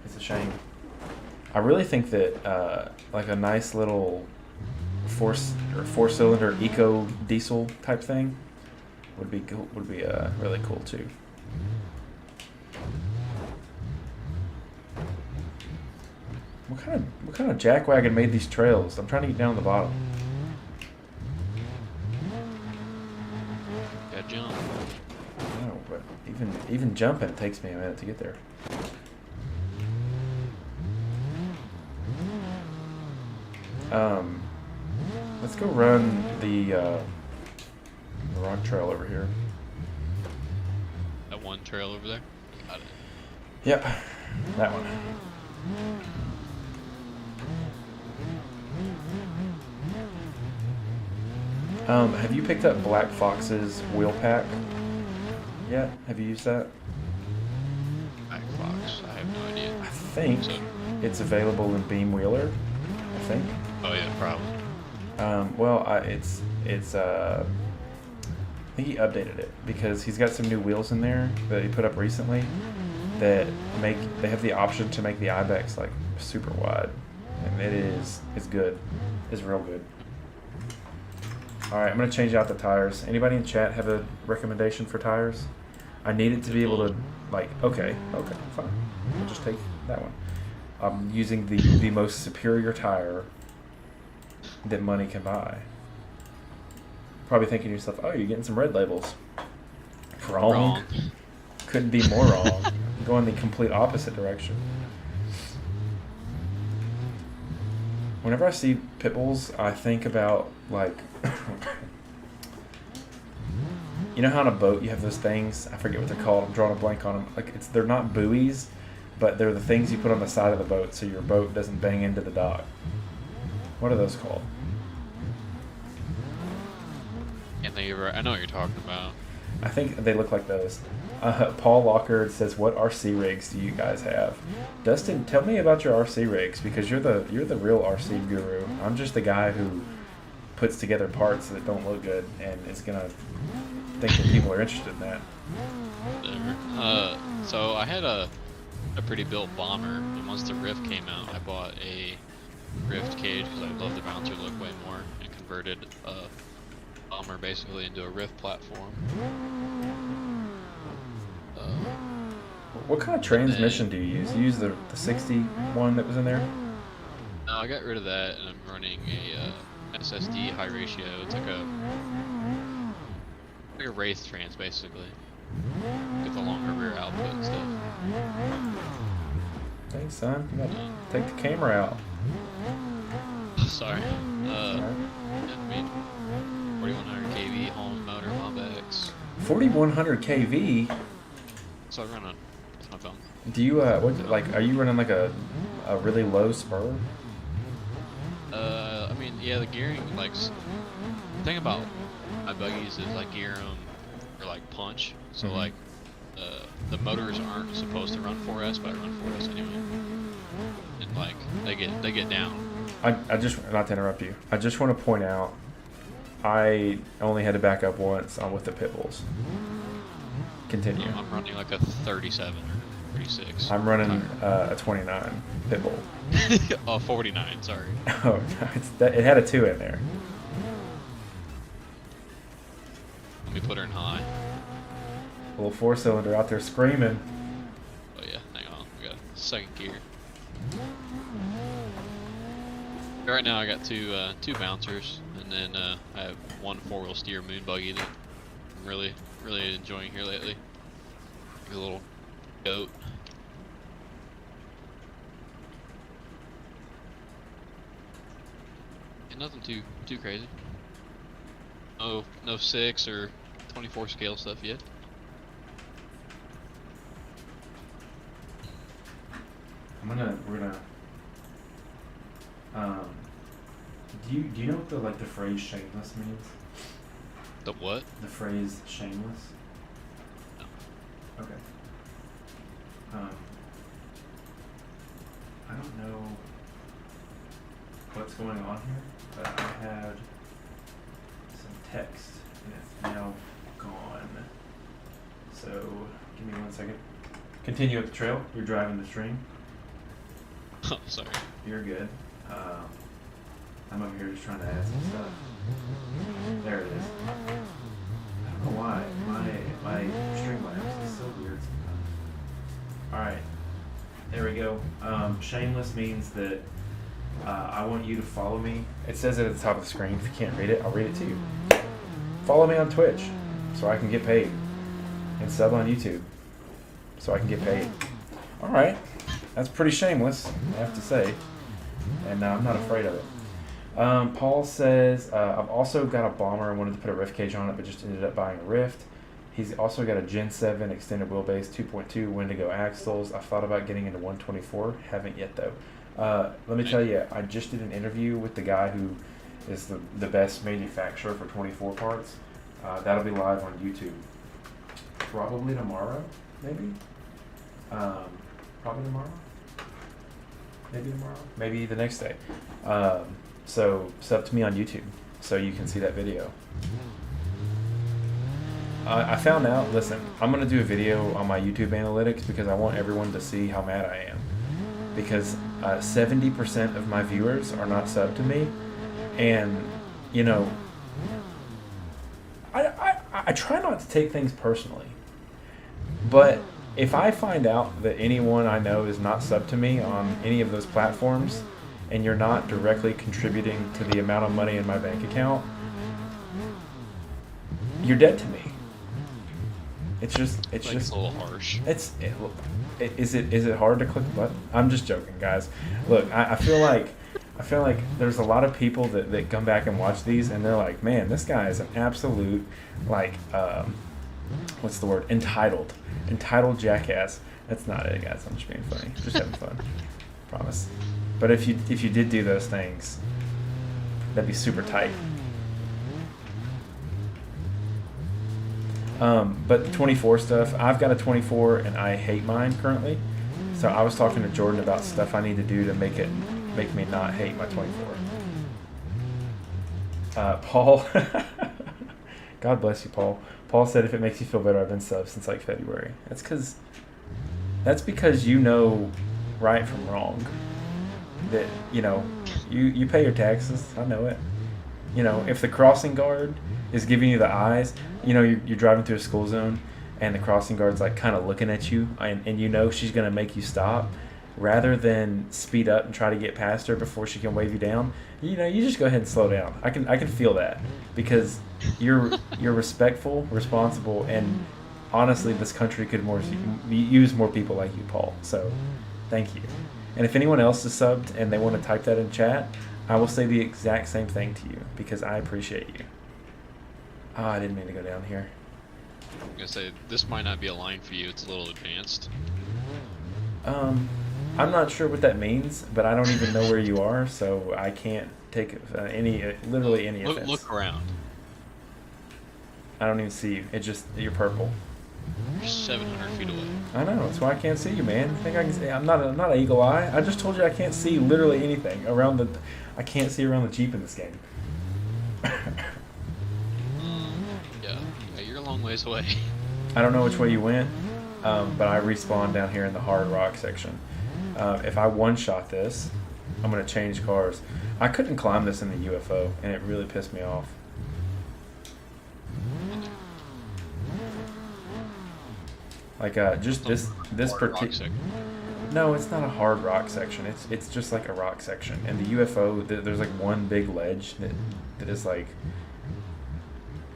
It's a shame. I really think that like a nice little 4-cylinder eco diesel type thing would be cool, really cool too. What kind of jackwagon made these trails? I'm trying to get down to the bottom. Got jump. No, but even jumping takes me a minute to get there. Let's go run the rock trail over here. That one trail over there. Got it. Yep, that one. Have you picked up Black Fox's wheel pack yet? Have you used that? Black Fox. I have no idea. I think So, it's available in Beam Wheeler. I think. oh yeah, probably. I think he updated it because he's got some new wheels in there that he put up recently that they have the option to make the ibex like super wide, and it's good. It's real good. All right, I'm gonna change out the tires. Anybody in chat have a recommendation for tires? I need it to be able to like. Okay, fine. We'll just take that one. I'm using the most superior tire that money can buy. Probably thinking to yourself, oh, you're getting some red labels. Wrong. Couldn't be more wrong. Going the complete opposite direction. Whenever I see pit bulls, I think about like, you know how on a boat you have those things? I forget what they're called. I'm drawing a blank on them. Like they're not buoys, but they're the things you put on the side of the boat so your boat doesn't bang into the dock. What are those called? I know what you're talking about. I think they look like those. Paul Lockard says, "What RC rigs do you guys have?" Dustin, tell me about your RC rigs because you're the real RC guru. I'm just the guy who puts together parts that don't look good and is gonna think that people are interested in that. Whatever. So I had a pretty built bomber, and once the Rift came out, I bought a Rift cage because I love the bouncer look way more, and converted a bomber basically into a Rift platform. What kind of transmission do you use? Do you use the 60 one that was in there? No, I got rid of that, and I'm running a SSD high ratio. It's like a Wraith trans basically. Get the longer rear output and stuff. Thanks, son. You gotta take the camera out. Sorry. I mean, 4100 kV home motor Mobex. 4100 kV. So I run on my phone. Do you what like? Are you running like a really low spur? Yeah, the gearing, like, the thing about my buggies is I gear them for like punch. So like, the motors aren't supposed to run 4S, but I run 4S anyway. And like, they get down. I just, not to interrupt you, I just want to point out, I only had to back up once with the pit bulls. Continue. I'm running like a 37 or 36. I'm running a 29 pit bull. Oh, 49, sorry. Oh, it had a 2 in there. Let me put her in high. Little 4-cylinder out there screaming. Oh yeah, hang on, we got second gear. Right now I got two bouncers, and then I have one 4-wheel steer moon buggy that I'm really enjoying here lately. A little goat. And nothing too crazy. Oh, no 6 or 24 scale stuff yet. We're gonna do you know what the phrase shameless means? The what? The phrase shameless? No. Okay. I don't know what's going on here, but I had some text and it's now gone. So give me 1 second. Continue up the trail. You're driving the stream. Oh, sorry. You're good. I'm over here just trying to add some stuff. There it is. I don't know why my Streamlabs is so weird sometimes. All right, there we go. Shameless means that I want you to follow me. It says it at the top of the screen. If you can't read it, I'll read it to you. Follow me on Twitch so I can get paid, and sub on YouTube so I can get paid. All right. That's pretty shameless, I have to say, and I'm not afraid of it. Paul says, I've also got a bomber. I wanted to put a rift cage on it, but just ended up buying a rift. He's also got a Gen 7 extended wheelbase, 2.2 Wendigo axles. I thought about getting into 124, haven't yet though. Let me tell you, I just did an interview with the guy who is the best manufacturer for 24 parts. That'll be live on YouTube probably tomorrow, maybe. Probably tomorrow. Maybe tomorrow. Maybe the next day. So sub to me on YouTube so you can see that video. I found out, listen, I'm going to do a video on my YouTube analytics because I want everyone to see how mad I am. Because 70% of my viewers are not subbed to me. And, you know, I try not to take things personally. But if I find out that anyone I know is not subbed to me on any of those platforms, and you're not directly contributing to the amount of money in my bank account, you're dead to me. It's just a little harsh. Is it hard to click the button? I'm just joking, guys. Look, I feel like there's a lot of people that come back and watch these, and they're like, man, this guy is an absolute what's the word? Entitled jackass. That's not it, guys. I'm just being funny. Just having fun. Promise. But if you did do those things, that'd be super tight. But the 24 stuff, I've got a 24 and I hate mine currently. So I was talking to Jordan about stuff I need to do to make me not hate my 24. Paul, God bless you, Paul. Paul said if it makes you feel better, I've been subbed since like February. That's because you know right from wrong. That, you know, you pay your taxes. I know it. You know, if the crossing guard is giving you the eyes, you know, you're driving through a school zone and the crossing guard's like kind of looking at you, and you know she's going to make you stop, rather than speed up and try to get past her before she can wave you down, you know, you just go ahead and slow down. I can feel that because you're respectful, responsible, and honestly, this country could use more people like you, Paul. So, thank you. And if anyone else is subbed and they want to type that in chat, I will say the exact same thing to you because I appreciate you. Oh, I didn't mean to go down here. I'm gonna say this might not be a line for you. It's a little advanced. I'm not sure what that means, but I don't even know where you are, so I can't take literally any Look, offense. look around. I don't even see you. It's just you're purple. You're 700 feet away. I know. That's why I can't see you, man. I think I can see. I'm not an eagle eye. I just told you I can't see literally anything around the. I can't see around the Jeep in this game. Yeah, you're a long ways away. I don't know which way you went, but I respawned down here in the hard rock section. If I one-shot this, I'm gonna change cars. I couldn't climb this in the UFO, and it really pissed me off. Like just this particular. No, it's not a hard rock section. It's just like a rock section. And the UFO, there's like one big ledge that is like.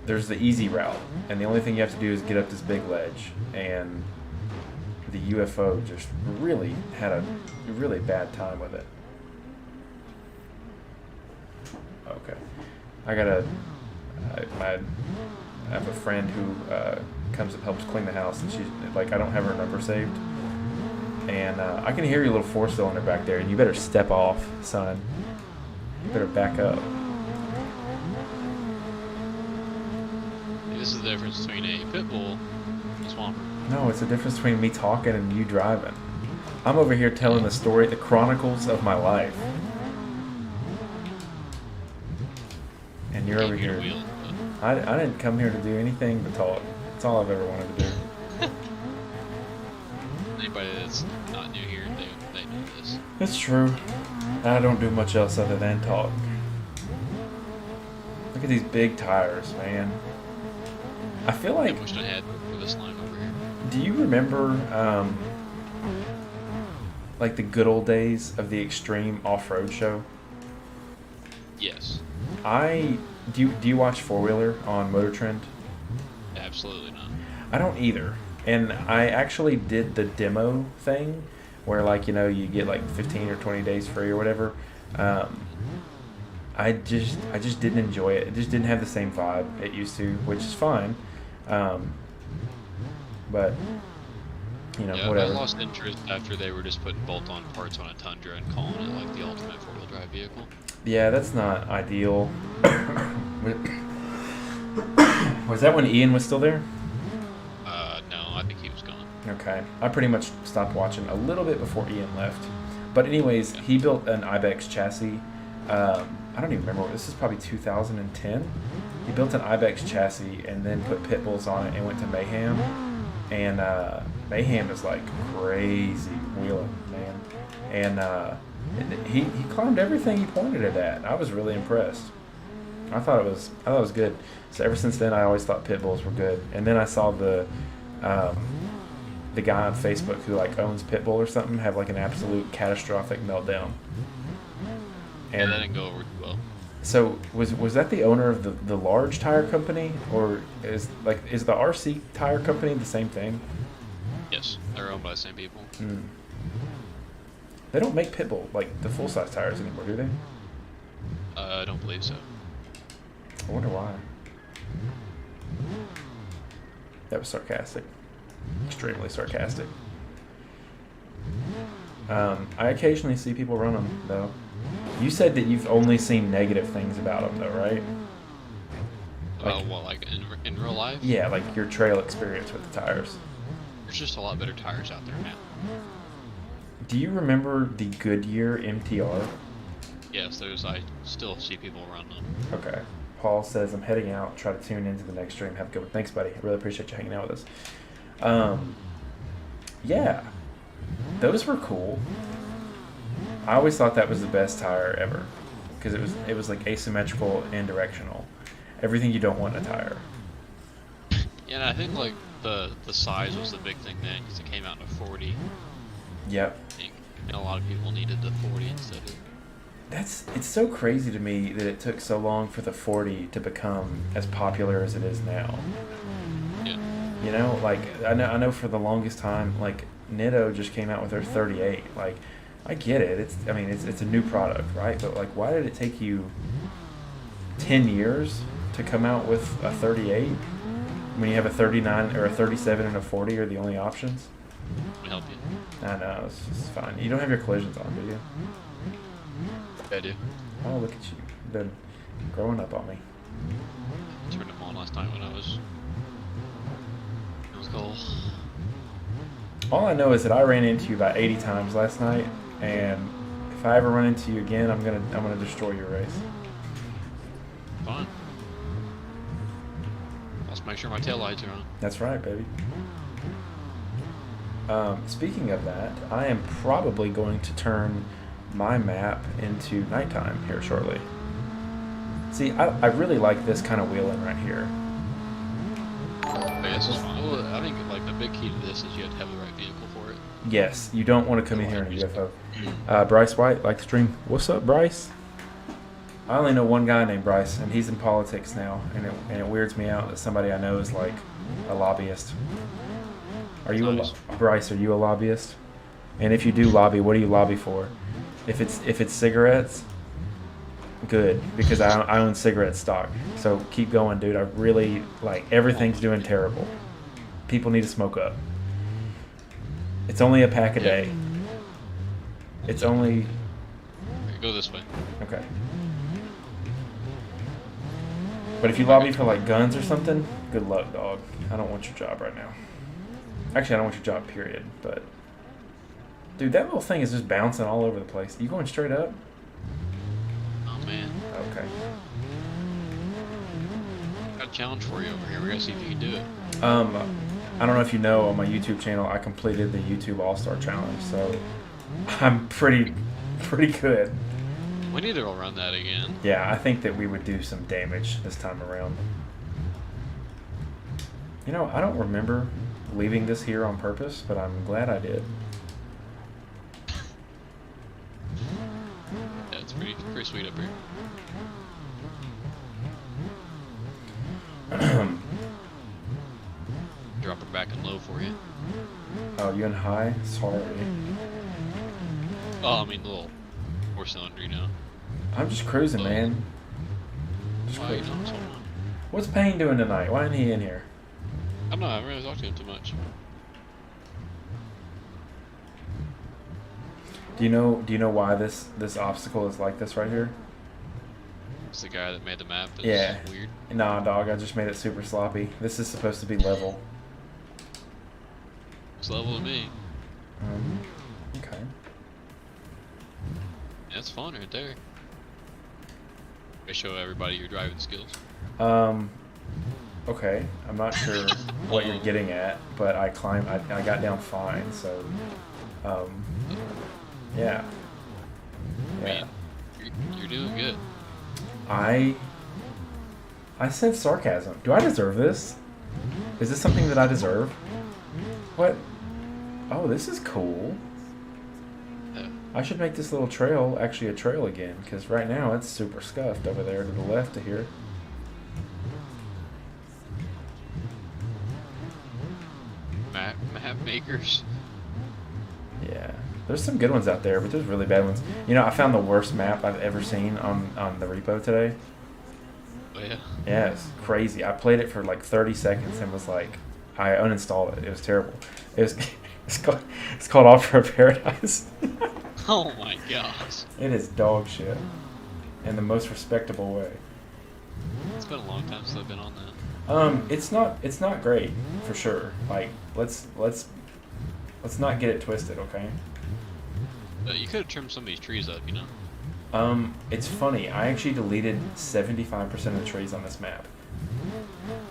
There's the easy route, and the only thing you have to do is get up this big ledge. And the UFO just really had a really bad time with it. Okay, I have a friend who comes and helps clean the house, and she's like, I don't have her number saved, and I can hear your little four-cylinder back there, and you better step off, son. You better back up. This is the difference between a pit bull and a swamper. No, it's the difference between me talking and you driving. I'm over here telling the story, the chronicles of my life, and you're over here. I didn't come here to do anything but talk. That's all I've ever wanted to do. Anybody that's not new here, they know this. It's true. I don't do much else other than talk. Look at these big tires, man. I feel like. I wish I had for this line over here. Do you remember, like the good old days of the Extreme Off-Road Show? Yes. Do you watch Four Wheeler on Motor Trend? Absolutely not. I don't either. And I actually did the demo thing where, like, you know, you get like 15 or 20 days free or whatever. I just didn't enjoy it. It just didn't have the same vibe it used to, which is fine. But you know, yeah, whatever. I lost interest after they were just putting bolt-on parts on a Tundra and calling it like the ultimate four-wheel drive vehicle. Yeah, that's not ideal. Was that when Ian was still there? No, I think he was gone. Okay. I pretty much stopped watching a little bit before Ian left. But anyways, he built an Ibex chassis. I don't even remember. This is probably 2010. He built an Ibex chassis and then put pit bulls on it and went to Mayhem. And Mayhem is like crazy wheeling, man. And he climbed everything he pointed it at. I was really impressed. I thought it was good. So ever since then, I always thought pit bulls were good. And then I saw the guy on Facebook who like owns Pitbull or something have like an absolute catastrophic meltdown. And that didn't go over too well. So was that the owner of the large tire company, or is the RC tire company the same thing? Yes, they're owned by the same people. They don't make Pitbull like the full size tires anymore, do they? I don't believe so. I wonder why. That was sarcastic. Extremely sarcastic. I occasionally see people run them, though. You said that you've only seen negative things about them, though, right? Well, like in real life? Yeah, like your trail experience with the tires. There's just a lot better tires out there now. Do you remember the Goodyear MTR? Yes, I still see people run them. Okay. Paul says, I'm heading out. Try to tune into the next stream. Have a good one. Thanks, buddy. I really appreciate you hanging out with us. Yeah. Those were cool. I always thought that was the best tire ever. Because it was like asymmetrical and directional. Everything you don't want in a tire. Yeah, and I think like the size was the big thing then, because it came out in a 40. Yep. And a lot of people needed the 40 instead of... It's so crazy to me that it took so long for the 40 to become as popular as it is now. Yeah. You know, like I know for the longest time, like Nitto just came out with their 38. Like, I get it. It's a new product, right? But like, why did it take you 10 years to come out with a 38 when you have a 39 or a 37 and a 40 are the only options? Can I help you? I know, it's fine. You don't have your collisions on, do you? I do. Oh, look at you. been growing up on me. Turned them on last night when I was cold. All I know is that I ran into you about 80 times last night, and if I ever run into you again, I'm gonna destroy your race. Fine. Let's make sure my tail lights are on. That's right, baby. Speaking of that, I am probably going to turn my map into nighttime here shortly. See, I really like this kind of wheeling right here. But this is fine. Well, I think like the big key to this is you have to have the right vehicle for it. Yes, you don't want to come in here in a UFO. Bryce White, like the stream. What's up, Bryce? I only know one guy named Bryce, and he's in politics now, and it weirds me out that somebody I know is like a lobbyist. Are you Bryce? Are you a lobbyist? And if you do lobby, what do you lobby for? If it's cigarettes, good, because I own cigarette stock. So keep going, dude. I really like everything's doing terrible. People need to smoke up. It's only a pack a day. It's only. Go this way. Okay. But if you lobby for like guns or something, good luck, dog. I don't want your job right now. Actually, I don't want your job, period. But dude, that little thing is just bouncing all over the place. You going straight up? Oh man. Okay. Got a challenge for you over here. We're gonna see if you can do it. I don't know if you know, on my YouTube channel, I completed the YouTube All-Star Challenge, so I'm pretty good. We need to run that again. Yeah, I think that we would do some damage this time around. You know, I don't remember leaving this here on purpose, but I'm glad I did. Yeah, it's pretty sweet up here. Drop it back and low for you. Oh, you in high? Sorry. Oh, I mean, little 4-cylinder, you know. I'm just cruising, man. Just Why you cruising. doing so much? What's Payne doing tonight? Why isn't he in here? I don't know. I haven't really talked to him too much. Do you know why this obstacle is like this right here? It's the guy that made the map. That's Yeah. weird. Nah, dog. I just made it super sloppy. This is supposed to be level. It's level to me. Okay. That's fun right there. They show everybody your driving skills. Okay. I'm not sure what you're getting at, but I got down fine, so, yeah. Yeah. Man, you're doing good. I sense sarcasm. Do I deserve this? Is this something that I deserve? What? Oh, this is cool. Yeah. I should make this little trail actually a trail again, because right now it's super scuffed over there to the left of here. Map makers. Yeah. There's some good ones out there, but there's really bad ones. You know, I found the worst map I've ever seen on the repo today. Oh yeah. Yeah, it's crazy. I played it for like 30 seconds and was like, I uninstalled it. It was terrible. It's called Off-Road Paradise. Oh my gosh. It is dog shit, in the most respectable way. It's been a long time since I've been on that. It's not great for sure. Like, let's not get it twisted, okay? You could have trimmed some of these trees up, you know. It's funny. I actually deleted 75% of the trees on this map.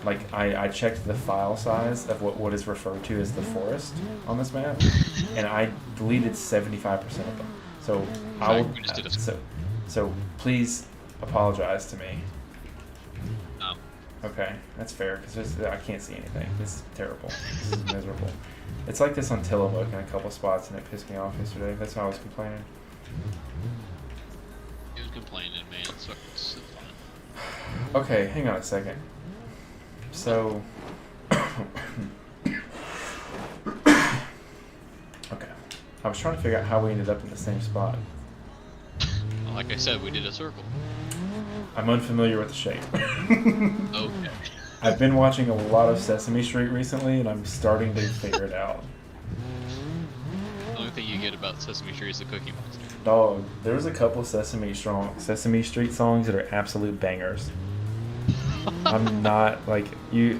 Like, I checked the file size of what is referred to as the forest on this map, and I deleted 75% of them. So I will. We just did a- So please apologize to me. No. Okay, that's fair, because I can't see anything. This is terrible. This is miserable. It's like this on Tillamook in a couple spots, and it pissed me off yesterday. That's why I was complaining. He was complaining, man. It's fine. Okay, hang on a second. So, okay. I was trying to figure out how we ended up in the same spot. Well, like I said, we did a circle. I'm unfamiliar with the shape. Okay. I've been watching a lot of Sesame Street recently, and I'm starting to figure it out. The only thing you get about Sesame Street as a Cookie Monster. Dog, there's a couple Sesame Street songs that are absolute bangers. I'm not like you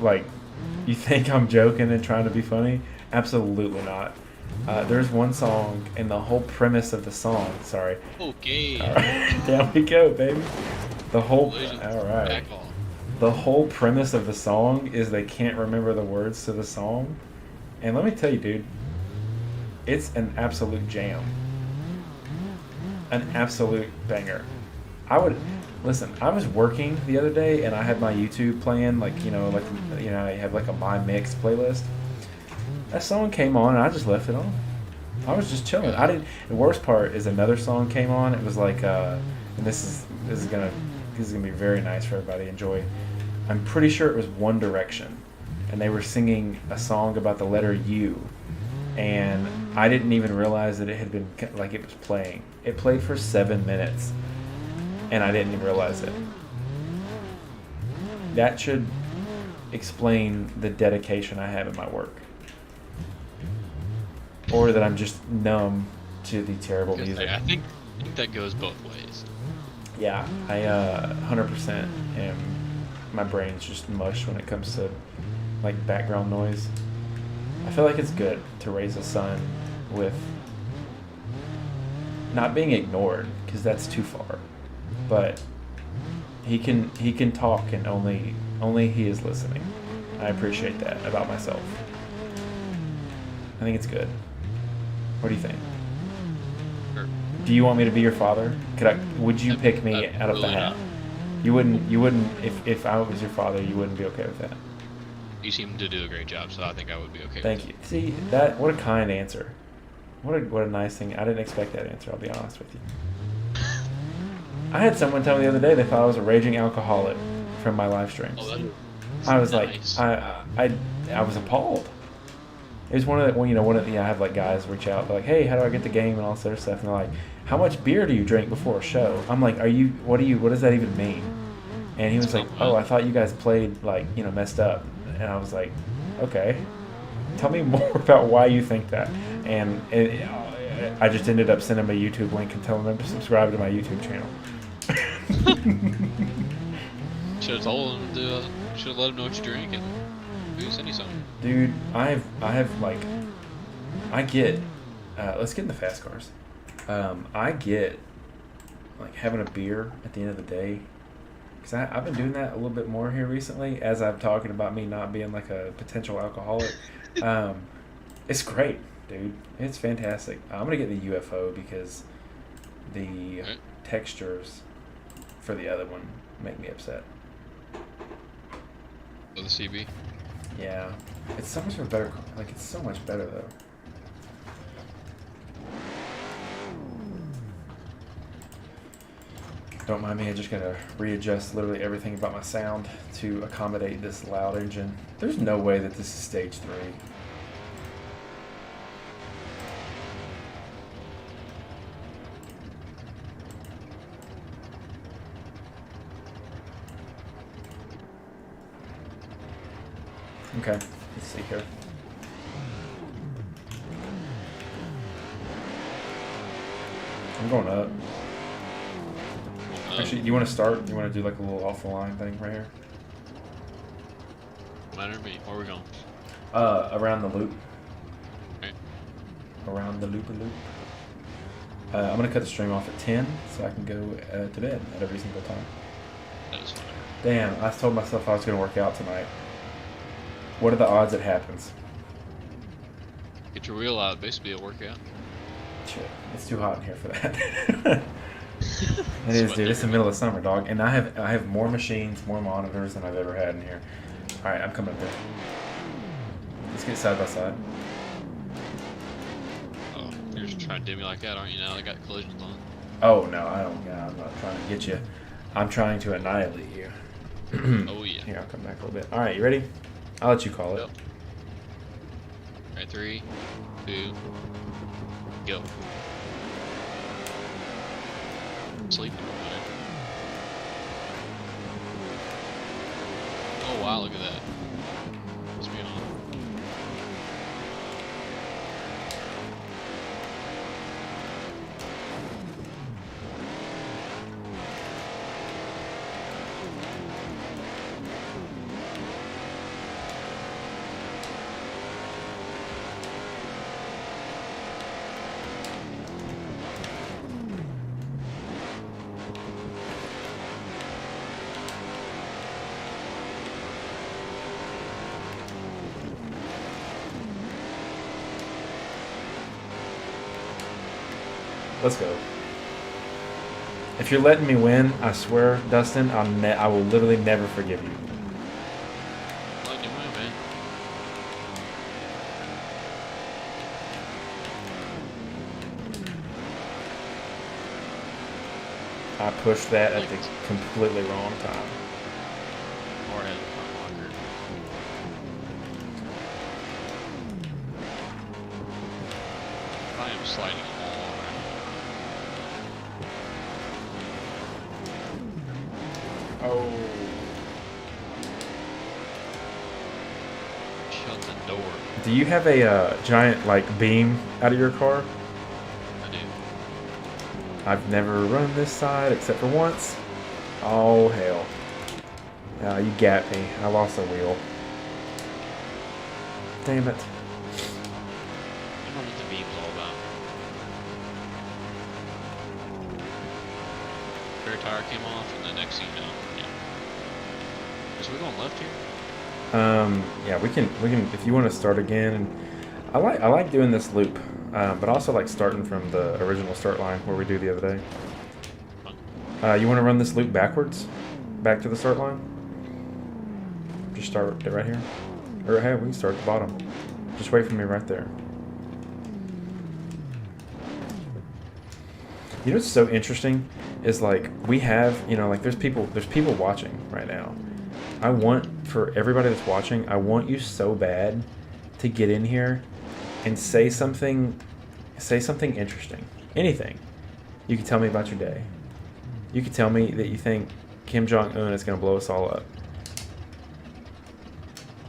think I'm joking and trying to be funny? Absolutely not. There's one song, and the whole premise of the song. Sorry. Okay. All right, down we go, baby. The whole. Collisions, All right. back off. The whole premise of the song is they can't remember the words to the song, and let me tell you, dude, it's an absolute jam. An absolute banger. I was working the other day and I had my YouTube playing, I have like a My Mix playlist. That song came on and I just left it on. I was just chilling. The worst part is another song came on. It was like, and this is gonna be very nice for everybody to enjoy. I'm pretty sure it was One Direction, and they were singing a song about the letter U. And I didn't even realize that it had been, like, it was playing. It played for 7 minutes, and I didn't even realize it. That should explain the dedication I have in my work. Or that I'm just numb to the terrible music. I think that goes both ways. Yeah, I 100% am. My brain's just mush when it comes to, like, background noise. I feel like it's good to raise a son with not being ignored, because that's too far, but he can talk and only he is listening. I appreciate that about myself. I think it's good. What do you think? Sure. Do you want me to be your father? Would you pick me out of the hat? You wouldn't if I was your father, you wouldn't be okay with that. You seem to do a great job, so I think I would be okay Thank with you. See, what a kind answer. What a nice thing. I didn't expect that answer, I'll be honest with you. I had someone tell me the other day they thought I was a raging alcoholic from my live streams. Oh, I was nice. like, I was appalled. It was one of the, I have like guys reach out, they're like, hey, how do I get the game and all this other stuff, and they're like, how much beer do you drink before a show? I'm like, what does that even mean? And he was like, oh, I thought you guys played like, messed up. And I was like, okay, tell me more about why you think that. And I just ended up sending him a YouTube link and telling him to subscribe to my YouTube channel. Should have told him to. Should have let him know what you're drinking. Maybe send you something. Dude, I get. Let's get in the fast cars. I get like having a beer at the end of the day. Because I've been doing that a little bit more here recently as I'm talking about me not being like a potential alcoholic. It's great, dude. It's fantastic. I'm going to get the UFO because the textures for the other one make me upset. Oh, the CB? Yeah. It's so much better. Like, it's so much better, though. Don't mind me, I just gotta readjust literally everything about my sound to accommodate this loud engine. There's no way that this is stage 3. Okay, let's see here. I'm going up. Actually, you want to start? You want to do like a little off the line thing right here? Matter to me. Where are we going? Around the loop. Okay. Around the loop-a-loop. I'm going to cut the stream off at 10 so I can go to bed at every single time. That is fine. Damn, I told myself I was going to work out tonight. What are the odds it happens? Get your wheel out. Basically, a workout. Shit, it's too hot in here for that. It is, dude. It's the middle of summer, dog. And I have more machines, more monitors than I've ever had in here. All right, I'm coming up there. Let's get side by side. Oh, you're just trying to do me like that, aren't you? Now I got collisions on. Oh no, I don't. Yeah, I'm not trying to get you. I'm trying to annihilate you. Oh yeah. Here, I'll come back a little bit. All right, you ready? I'll let you call it. Yep. All right, 3, 2, go. Sleeping. Oh wow, look at that. Must be on. Let's go. If you're letting me win, I swear, Dustin, I will literally never forgive you. Letting you win, man. I pushed that at the completely wrong time. Or had the front locker. I am sliding all around. Oh. Shut the door. Do you have a giant like beam out of your car? I do. I've never run this side except for once. Oh hell. You got me. I lost a wheel. Damn it. You know what the beam's all about. Rear tire came off, and the next thing you know, yeah. So we going left here? Yeah, we can if you want to start again. And I like doing this loop, but I also like starting from the original start line where we do the other day. You want to run this loop backwards, back to the start line? Just start it right here, or hey, we can start at the bottom. Just wait for me right there. You know what's so interesting is like we have, you know, like there's people watching right now. I want for everybody that's watching, I want you so bad to get in here and say something interesting. Anything. You can tell me about your day. You can tell me that you think Kim Jong-un is going to blow us all up.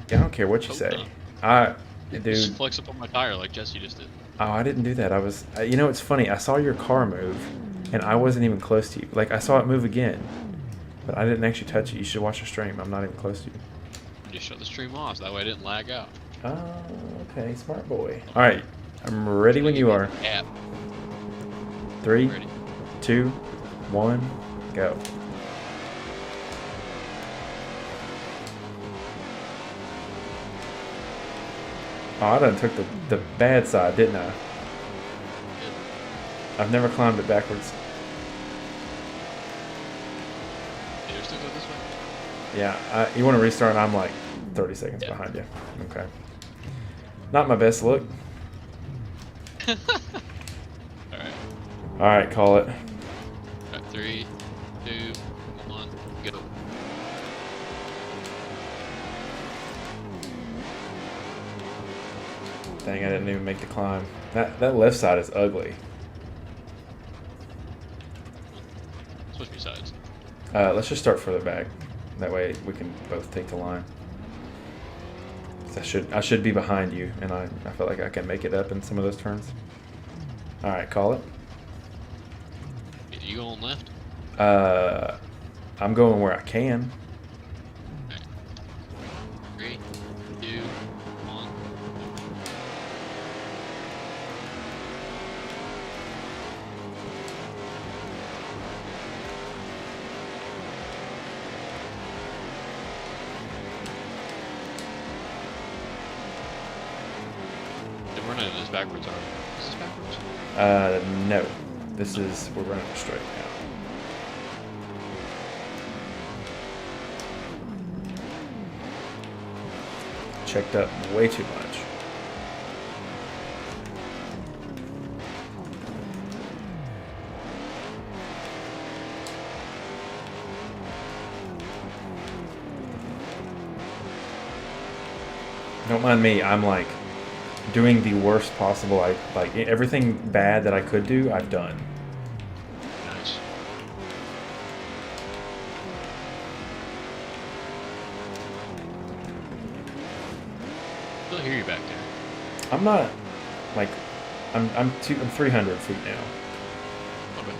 I don't care what you say. Just Dude. flex up on my tire like Jesse just did. Oh, I didn't do that. I was, you know, it's funny. I saw your car move, and I wasn't even close to you. Like I saw it move again, but I didn't actually touch it. You should watch the stream. I'm not even close to you. Just shut the stream off, so that way I didn't lag out. Oh, okay, smart boy. All right, I'm ready when you are. Yeah. 3, Ready. 2, 1, go. Oh, I done took the bad side, didn't I? I've never climbed it backwards. You're still going this way? Yeah, you want to restart, and I'm like 30 seconds behind you. Okay. Not my best look. Alright. Alright, call it. Alright, 3, 2, 1, go. Dang, I didn't even make the climb. That left side is ugly. Switch me sides. Let's just start further back. That way we can both take the line. 'Cause I should be behind you, and I feel like I can make it up in some of those turns. All right, call it. You going left? I'm going where I can. Alright. 3, 2, 1. We're running this backwards, are we? Is this backwards? No. We're running straight now. Checked up way too much. Don't mind me, I'm like doing the worst possible. Like everything bad that I could do, I've done. Nice. Still hear you back there. I'm not like I'm 300 feet now. Okay.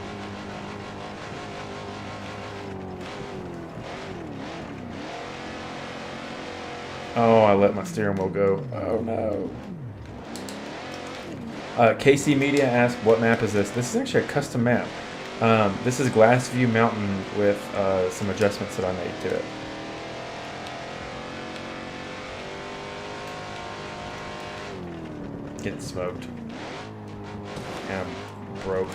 Oh, I let my steering wheel go. Oh no. KC Media asked, what map is this? This is actually a custom map. This is Glassview Mountain with some adjustments that I made to it. Getting smoked. And I'm broke.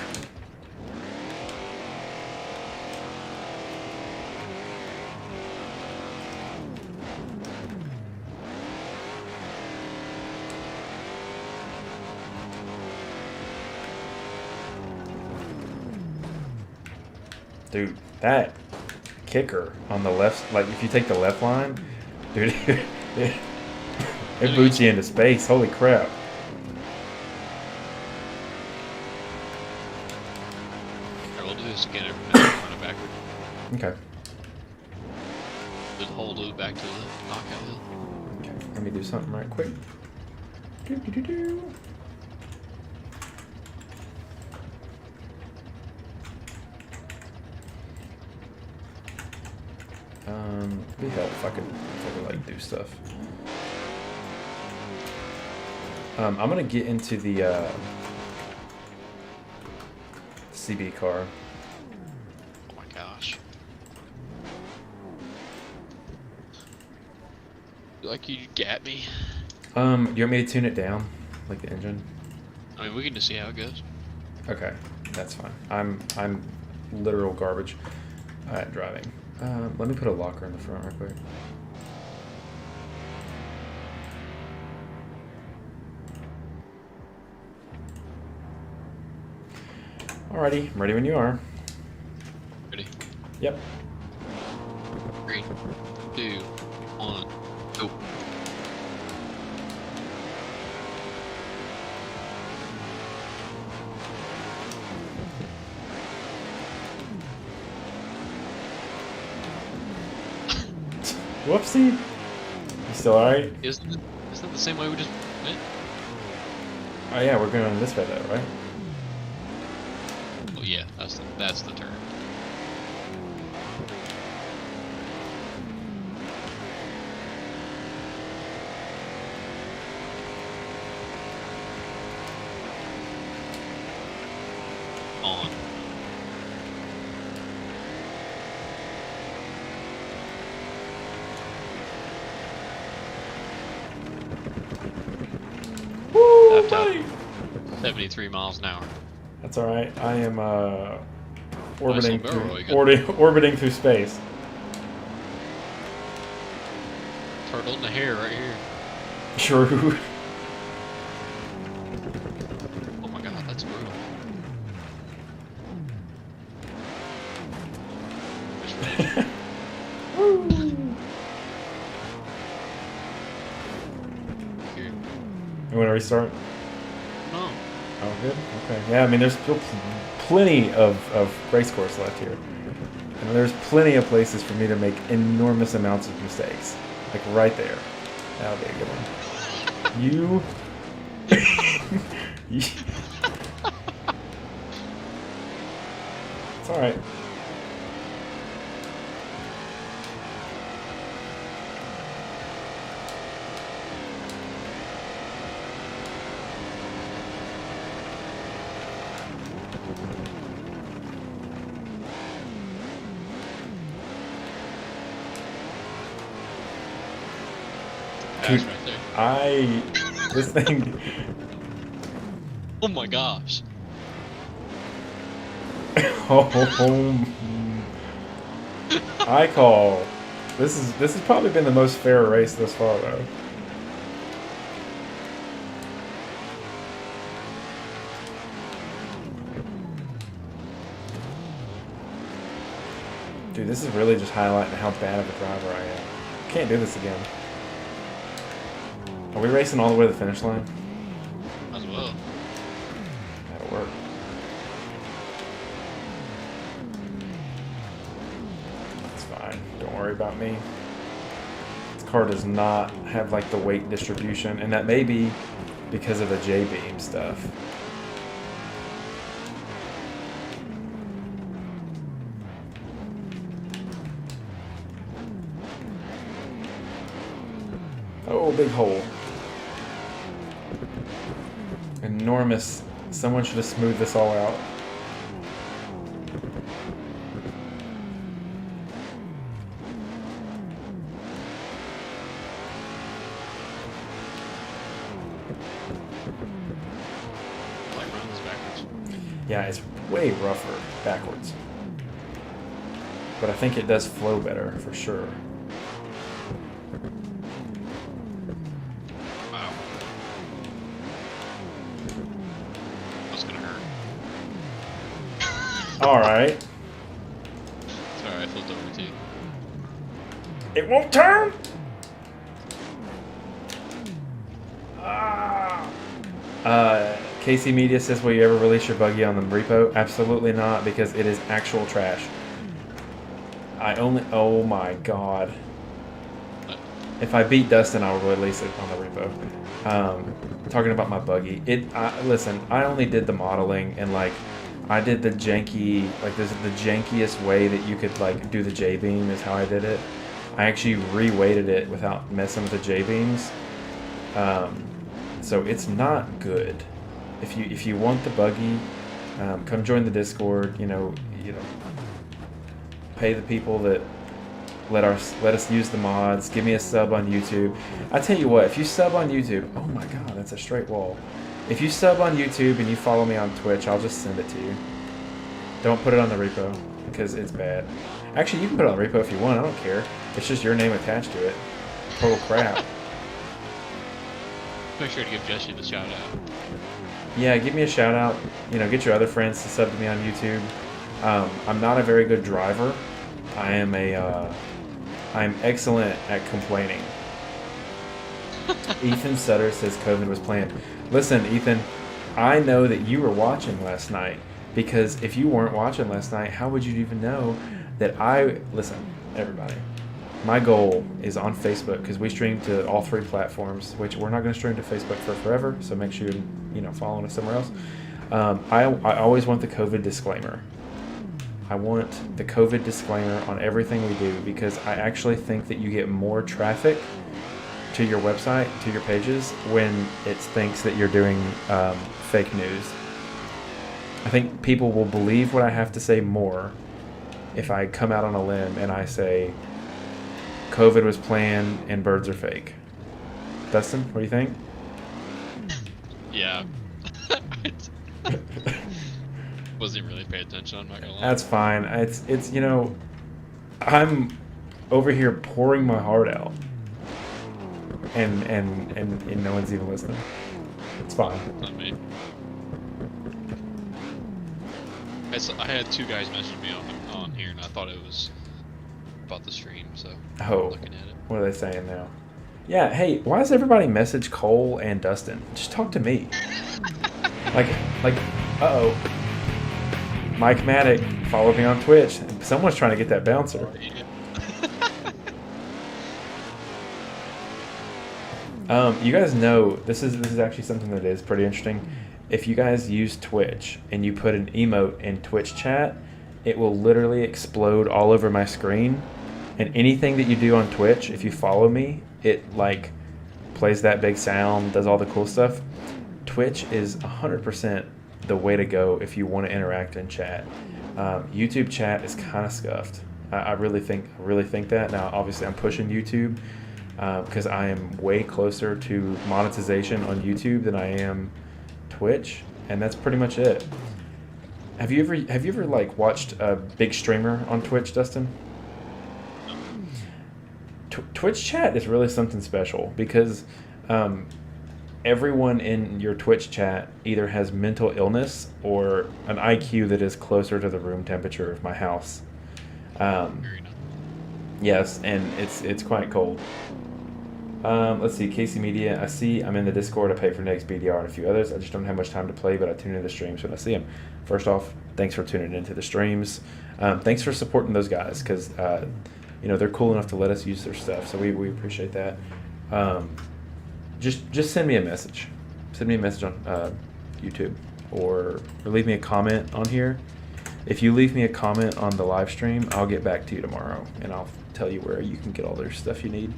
Dude, that kicker on the left, like if you take the left line, dude, it boots you into space. Holy crap. Alright, we'll do this again every time we run it backward. Okay. The whole loop back to the knockout hill. Okay. Let me do something right quick. Do. It'd be help if I could like do stuff. I'm gonna get into the CB car. Oh my gosh. Like you gat me. Do you want me to tune it down, like the engine? I mean, we can just see how it goes. Okay, that's fine. I'm literal garbage at driving. Let me put a locker in the front real quick. Alrighty, I'm ready when you are. Ready? Yep. 3, 2, 1, go. Whoopsie. You still alright? Isn't that the same way we just went? Oh yeah, we're going this way though, right? Oh yeah, that's the turn. On. Woo, Tapped out. buddy! 73 miles an hour. That's alright. I am orbiting Nice little barrel, orbiting through space. Turtle in the hair right here. True. Oh my god, that's brutal. Woo. Here. You want to restart? No. Oh, good. Okay. Yeah, I mean, there's still plenty of race course left here. And there's plenty of places for me to make enormous amounts of mistakes. Like right there. That'll be a good one. You... It's alright. Pass right there. This thing... Oh my gosh. I call... This has probably been the most fair race thus far, though. Dude, this is really just highlighting how bad of a driver I am. Can't do this again. Are we racing all the way to the finish line? As well. That'll work. It's fine. Don't worry about me. This car does not have like the weight distribution, and that may be because of the J-beam stuff. Oh, big hole. Enormous. Someone should have smoothed this all out. Like runs backwards. Yeah, it's way rougher backwards. But I think it does flow better, for sure. Wow. That's gonna hurt. Alright. It won't turn. Ah. KC Media says, will you ever release your buggy on the repo? Absolutely not, because it is actual trash. Oh my god. If I beat Dustin, I will release it on the repo. Talking about my buggy. Listen, I only did the modeling and like, I did the janky, like this is the jankiest way that you could like do the J-beam is how I did it. I actually re-weighted it without messing with the J-beams. So it's not good. If you want the buggy, come join the Discord. You know, pay the people that let us use the mods. Give me a sub on YouTube. I tell you what, if you sub on YouTube, oh my god, that's a straight wall. If you sub on YouTube and you follow me on Twitch, I'll just send it to you. Don't put it on the repo because it's bad. Actually, you can put it on the repo if you want. I don't care. It's just your name attached to it. Total crap. Make sure to give Jesse the shout out. Yeah, give me a shout out. You know, get your other friends to sub to me on YouTube. I'm not a very good driver. I'm excellent at complaining. Ethan Sutter says COVID was planned. Listen, Ethan, I know that you were watching last night, because if you weren't watching last night, how would you even know that listen, everybody, my goal is on Facebook, because we stream to all 3 platforms, which we're not going to stream to Facebook for forever, so make sure you're following us somewhere else. I always want the COVID disclaimer. I want the COVID disclaimer on everything we do, because I actually think that you get more traffic to your website, to your pages, when it thinks that you're doing fake news. I think people will believe what I have to say more if I come out on a limb and I say COVID was planned and birds are fake. Dustin, what do you think? Yeah. Wasn't really paying attention, I'm not gonna lie. That's fine. It's I'm over here pouring my heart out. And no one's even listening. It's fine. Not me. I had 2 guys message me on here, and I thought it was about the stream, so Oh, looking at it. what are they saying now? Yeah, hey, why does everybody message Cole and Dustin? Just talk to me. like, uh-oh. Mike Maddock followed me on Twitch. Someone's trying to get that bouncer. You guys know, this is actually something that is pretty interesting. If you guys use Twitch and you put an emote in Twitch chat, it will literally explode all over my screen. And anything that you do on Twitch, if you follow me, it like plays that big sound, does all the cool stuff. Twitch is 100% the way to go if you want to interact in chat. YouTube chat is kind of scuffed. I really think that. Now, obviously, I'm pushing YouTube because I am way closer to monetization on YouTube than I am Twitch, and that's pretty much it. Have you ever like watched a big streamer on Twitch, Dustin? Twitch chat is really something special because everyone in your Twitch chat either has mental illness or an IQ that is closer to the room temperature of my house. Yes, and it's quite cold. Let's see, KC Media. I see I'm in the Discord. I pay for Next BDR and a few others. I just don't have much time to play, but I tune into the streams when I see them. First off, thanks for tuning into the streams. Thanks for supporting those guys because they're cool enough to let us use their stuff, so we appreciate that. Just send me a message. Send me a message on YouTube or leave me a comment on here. If you leave me a comment on the live stream, I'll get back to you tomorrow and I'll tell you where you can get all their stuff you need.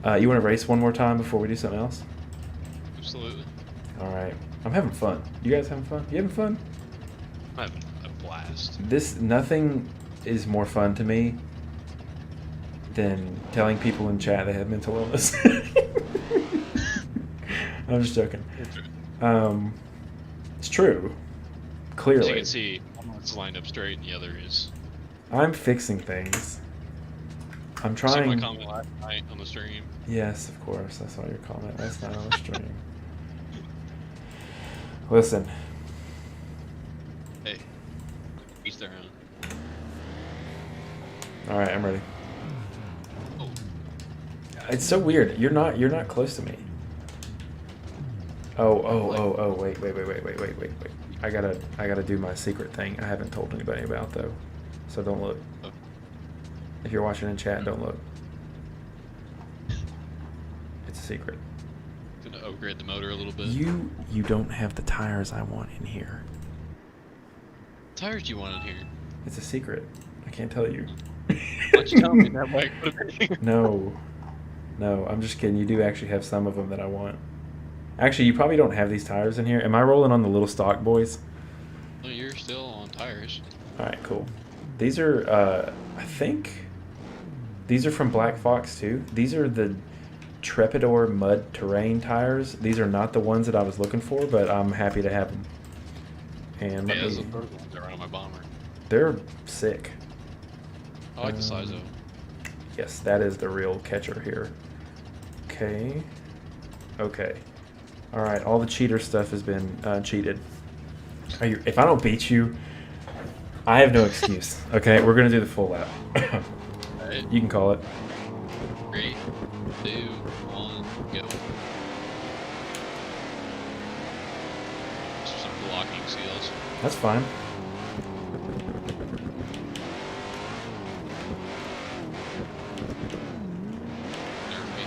You want to race one more time before we do something else? Absolutely. All right. I'm having fun. You guys having fun? You having fun? I'm having a blast. Nothing is more fun to me than telling people in chat they have mental illness. I'm just joking. It's true. Clearly. As you can see, one's lined up straight and the other is. I'm fixing things. I'm You saw my trying. comment last night on the stream. Yes, of course. I saw your comment last night on the stream. Listen. Hey, each their own. All right, I'm ready. Oh. It's so weird. You're not close to me. Oh, wait. I gotta do my secret thing I haven't told anybody about though. So don't look. Oh. If you're watching in chat, don't look. It's a secret. Gonna upgrade the motor a little bit. You don't have the tires I want in here. What tires do you want in here? It's a secret. I can't tell you. Why don't you tell me that way? No, I'm just kidding. You do actually have some of them that I want. Actually, you probably don't have these tires in here. Am I rolling on the little stock boys? No, you're still on tires. All right, cool. These are, I think, these are from Black Fox too. These are the Trepidor mud terrain tires. These are not the ones that I was looking for, but I'm happy to have them. And Yeah, those are the first ones that are on my bomber. they're sick. I like the size of them. Yes, that is the real catcher here. Okay. Okay. All right, all the cheater stuff has been cheated. If I don't beat you, I have no excuse. Okay, we're gonna do the full lap. Right. You can call it. 3, 2, 1, go. Some blocking seals. That's fine. Nerf me.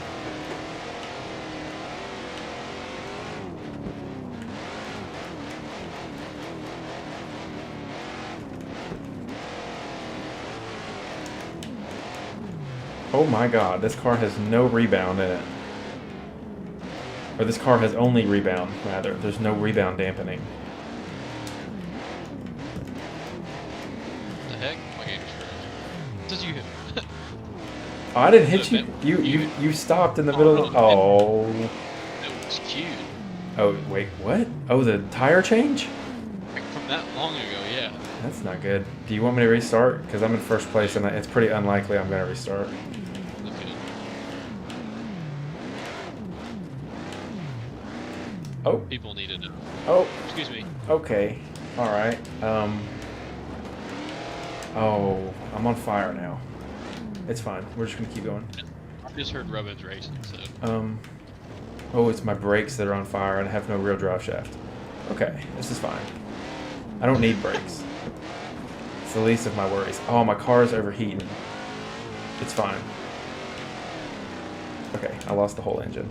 Oh my god, this car has no rebound in it. Or this car has only rebound, rather. There's no rebound dampening. What the heck? My game's frozen. Did you hit? Oh, I didn't hit you. You stopped in the middle of... Oh. It was cute. Oh, wait, what? Oh, the tire change? Like from that long ago, yeah. That's not good. Do you want me to restart? Because I'm in first place and it's pretty unlikely I'm going to restart. Okay. Oh. People needed it. Oh. Excuse me. Okay. All right. Oh, I'm on fire now. It's fine. We're just gonna keep going. I just heard Rubbins racing, so. Oh, it's my brakes that are on fire and I have no real drive shaft. Okay, this is fine. I don't need brakes. It's the least of my worries. Oh, my car is overheating. It's fine. Okay, I lost the whole engine.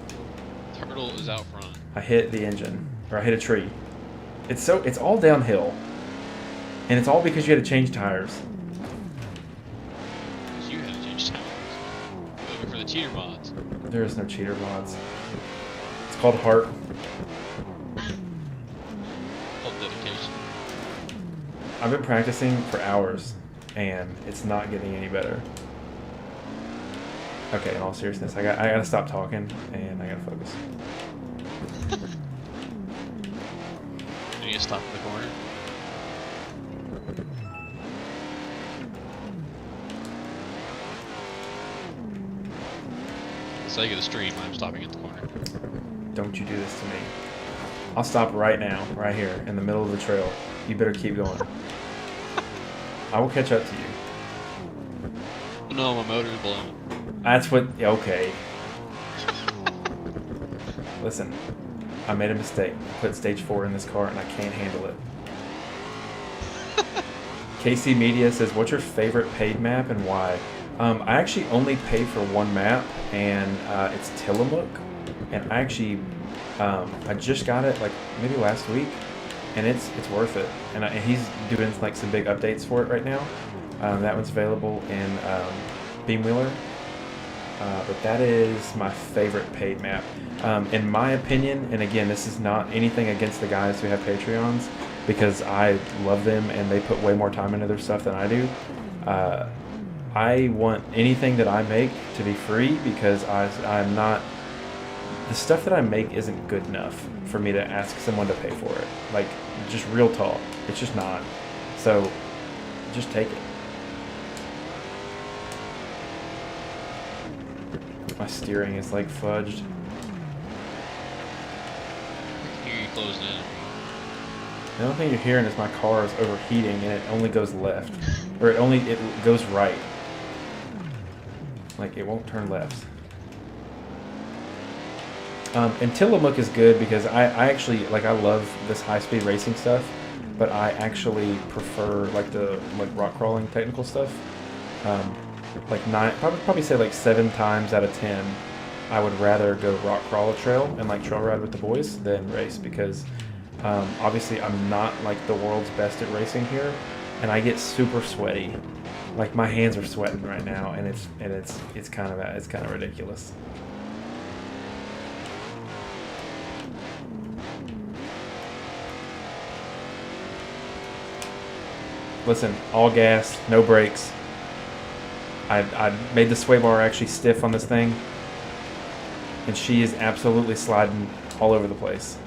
Turtle is out front. I hit the engine, or I hit a tree. It's all downhill, and it's all because you had to change tires. You had to change tires. Looking for the cheater mods. There is no cheater mods. It's called Heart. Full dedication. I've been practicing for hours, and it's not getting any better. Okay, in all seriousness, I gotta stop talking, and I gotta focus. You need to stop in the corner. For the sake of the stream, I'm stopping at the corner. Don't you do this to me. I'll stop right now, right here, in the middle of the trail. You better keep going. I will catch up to you. Oh no, my motor's blown. That's what... Okay. Listen, I made a mistake. I put stage 4 in this car, and I can't handle it. KC Media says, what's your favorite paid map and why? I actually only pay for one map, and it's Tillamook. And I actually... I just got it, like, maybe last week, and it's worth it. And he's doing, like, some big updates for it right now. That one's available in Beamwheeler. But that is my favorite paid map. In my opinion, and again, this is not anything against the guys who have Patreons, because I love them and they put way more time into their stuff than I do. I want anything that I make to be free, because I'm not... The stuff that I make isn't good enough for me to ask someone to pay for it. Like, just real talk. It's just not. So, just take it. My steering is like fudged. Here you closing in. The only thing you're hearing is my car is overheating and it only goes left. Or it goes right. Like, it won't turn left. And Tillamook is good because I actually like I love this high speed racing stuff, but I actually prefer like the rock crawling technical stuff. Like probably say like 7 times out of 10, I would rather go rock crawl a trail and like trail ride with the boys than race because obviously I'm not like the world's best at racing here, and I get super sweaty. Like my hands are sweating right now, and it's kind of ridiculous. Listen, all gas, no brakes. I made the sway bar actually stiff on this thing, and she is absolutely sliding all over the place.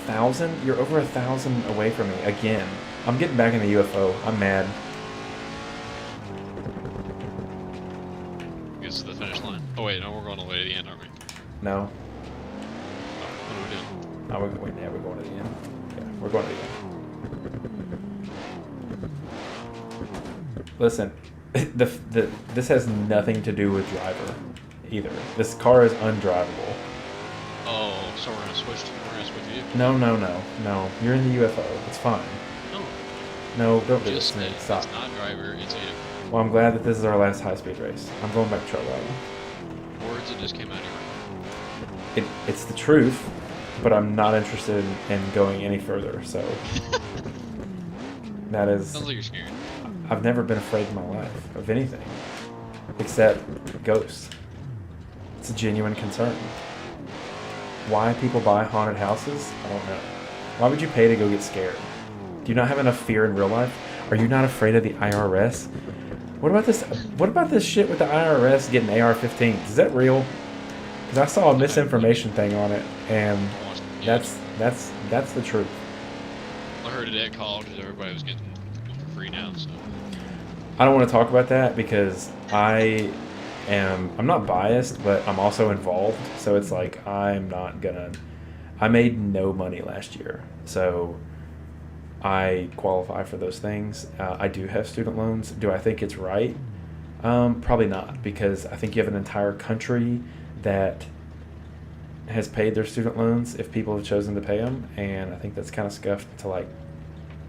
1,000? You're over 1,000 away from me again. I'm getting back in the UFO. I'm mad. Gets to the finish line. Oh wait, no, we're going all the way to the end, aren't we? No. Oh, what are we doing? No, we're going to the end. Yeah, we're going to the end. Listen, this has nothing to do with driver either. This car is undrivable. Oh, so we're gonna switch you? No. You're in the UFO. It's fine. No. No, don't do Just this to me. that Stop. it's not driver, it's you. Well, I'm glad that this is our last high-speed race. I'm going back to trail riding. Words that just came out of your mouth. It's the truth, but I'm not interested in going any further. So that is. Sounds like you're scared. I've never been afraid in my life of anything except ghosts. It's a genuine concern. Why people buy haunted houses, I don't know. Why would you pay to go get scared? Do you not have enough fear in real life? Are you not afraid of the IRS? What about this shit with the IRS getting AR-15s? Is that real? Because I saw a misinformation thing on it, and that's the truth. I heard it at college that everybody was getting them for free now, so. I don't want to talk about that because I'm not biased, but I'm also involved. So it's like I made no money last year, so I qualify for those things. I do have student loans. Do I think it's right? Probably not, because I think you have an entire country that has paid their student loans if people have chosen to pay them, and I think that's kind of scuffed to like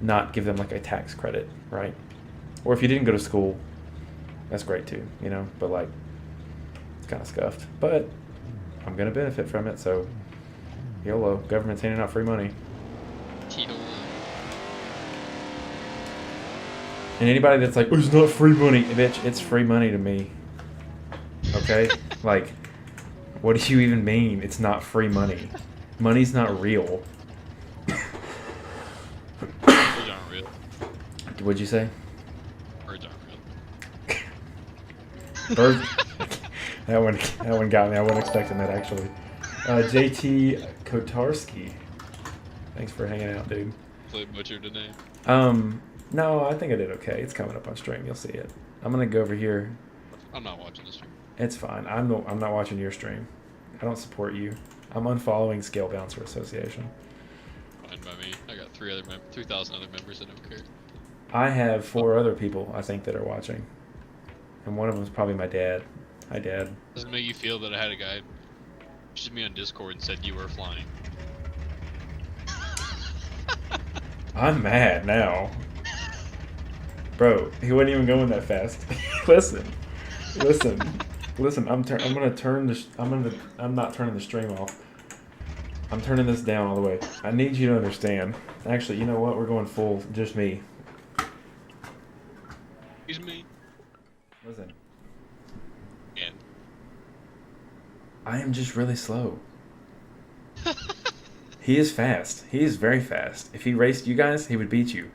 not give them like a tax credit, right? Or if you didn't go to school, that's great too, you know, but like it's kind of scuffed. But I'm gonna benefit from it, so YOLO. Government's handing out free money. And anybody that's like, oh, it's not free money, bitch, it's free money to me. Okay? Like, what do you even mean it's not free money? Money's not real. Birds aren't real. What'd you say? Birds aren't real. Bird. that one got me. I wasn't expecting that actually. JT Kotarski. Thanks for hanging out, dude. Play butchered today. No, I think I did okay. It's coming up on stream. You'll see it. I'm gonna go over here. I'm not watching the stream. It's fine. I'm not watching your stream. I don't support you. I'm unfollowing Scale Bouncer Association. Fine by me. I got 3,000 other members that don't care. I have 4 other people I think that are watching, and one of them is probably my dad. Hi, Dad. Does it make you feel that I had a guy message me on Discord and said you were flying? I'm mad now. Bro, he wasn't even going that fast. Listen. I'm not turning the stream off. I'm turning this down all the way. I need you to understand. Actually, you know what? We're going full, just me. Excuse me. Listen. Yeah. I am just really slow. He is fast. He is very fast. If he raced you guys, he would beat you.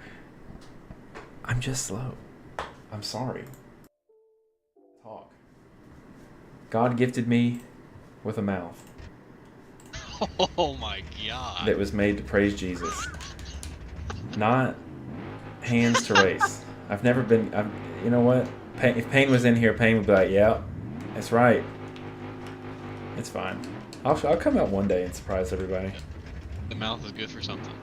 I'm just slow. I'm sorry. Talk. God gifted me with a mouth Oh my god. that was made to praise Jesus, not hands to race. I've never been. You know what? If Payne was in here, Payne would be like, "Yeah, that's right. It's fine. I'll come out one day and surprise everybody." The mouth is good for something.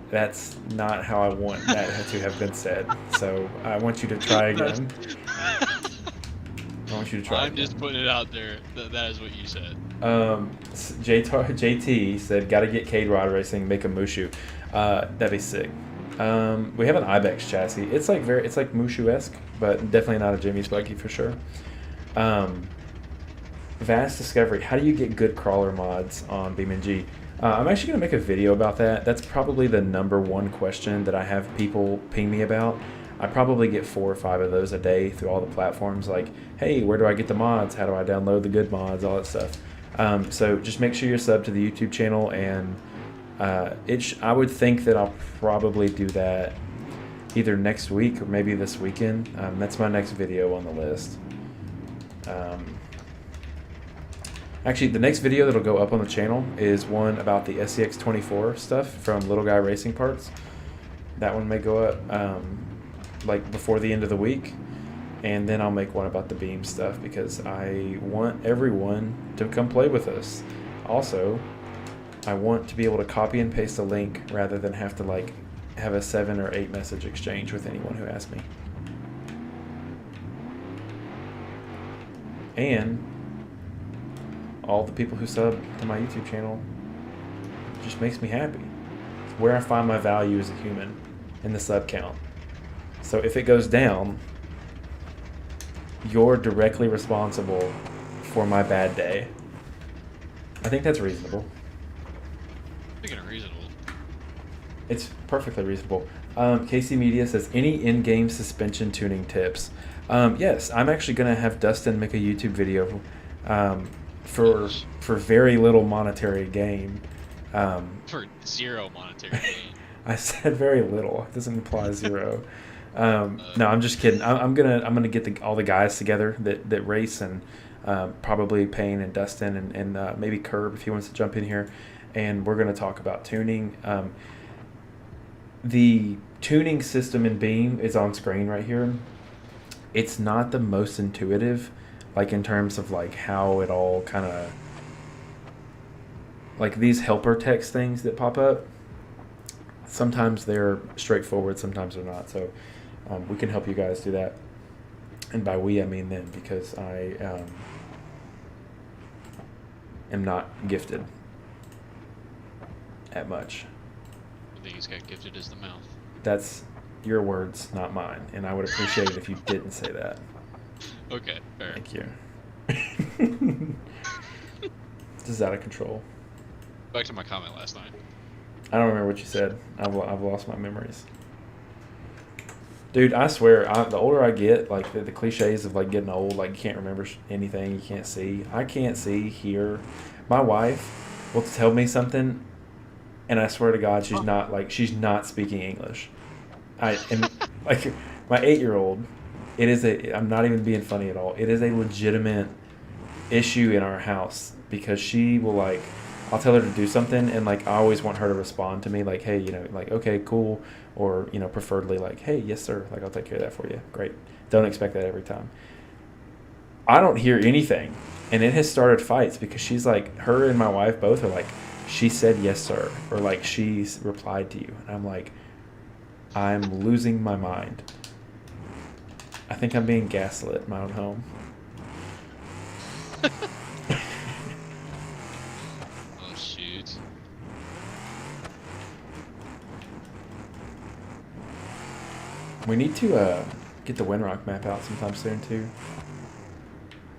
That's not how I want that to have been said. So I want you to try again. I want you to try. I'm just putting it out there. That is what you said. JT said, "Got to get Cade Rod Racing, make a Mushu. That'd be sick." We have an Ibex chassis. It's like Mushu-esque, but definitely not a Jimmy's buggy for sure. Vast Discovery. How do you get good crawler mods on BeamNG? I'm actually going to make a video about that. That's probably the #1 question that I have people ping me about. I probably get 4 or 5 of those a day through all the platforms. Like, hey, where do I get the mods? How do I download the good mods? All that stuff. So just make sure you're subbed to the YouTube channel, and I would think that I'll probably do that either next week or maybe this weekend. That's my next video on the list. Actually, the next video that'll go up on the channel is one about the SCX24 stuff from Little Guy Racing Parts. That one may go up like before the end of the week. And then I'll make one about the Beam stuff because I want everyone to come play with us. Also, I want to be able to copy and paste a link rather than have to like have a 7 or 8 message exchange with anyone who asks me. And all the people who sub to my YouTube channel just makes me happy. It's where I find my value as a human in the sub count. So if it goes down, you're directly responsible for my bad day. I think that's reasonable. Speaking of reasonable. It's perfectly reasonable. KC Media says, any in-game suspension tuning tips? Yes, I'm actually going to have Dustin make a YouTube video for very little monetary gain. For 0 monetary gain. I said very little. It doesn't imply 0. No, I'm just kidding. I'm gonna get all the guys together that race, and probably Payne and Dustin and maybe Curb if he wants to jump in here, and we're gonna talk about tuning. The tuning system in Beam is on screen right here. It's not the most intuitive, like in terms of like how it all kind of like these helper text things that pop up. Sometimes they're straightforward, sometimes they're not. So we can help you guys do that. And by we, I mean them, because I am not gifted at much. I think he's got gifted as the mouth. That's your words, not mine. And I would appreciate it if you didn't say that. Okay, fair. Thank you. This is out of control. Back to my comment last night. I don't remember what you said. I've lost my memories. Dude, I swear, the older I get, like the cliches of like getting old, like you can't remember anything, you can't see. I can't see, hear. My wife will tell me something, and I swear to God, she's not speaking English. And like my 8-year-old, I'm not even being funny at all. It is a legitimate issue in our house because she will like, I'll tell her to do something, and like I always want her to respond to me like, hey, like okay, cool, or preferably like, hey, yes sir, like I'll take care of that for you. Great. Don't expect that every time. I don't hear anything, and it has started fights because she's like, her and my wife both are like, she said yes sir, or like she's replied to you, and I'm like, I'm losing my mind. I think I'm being gaslit in my own home. Oh shoot. We need to get the Windrock map out sometime soon too.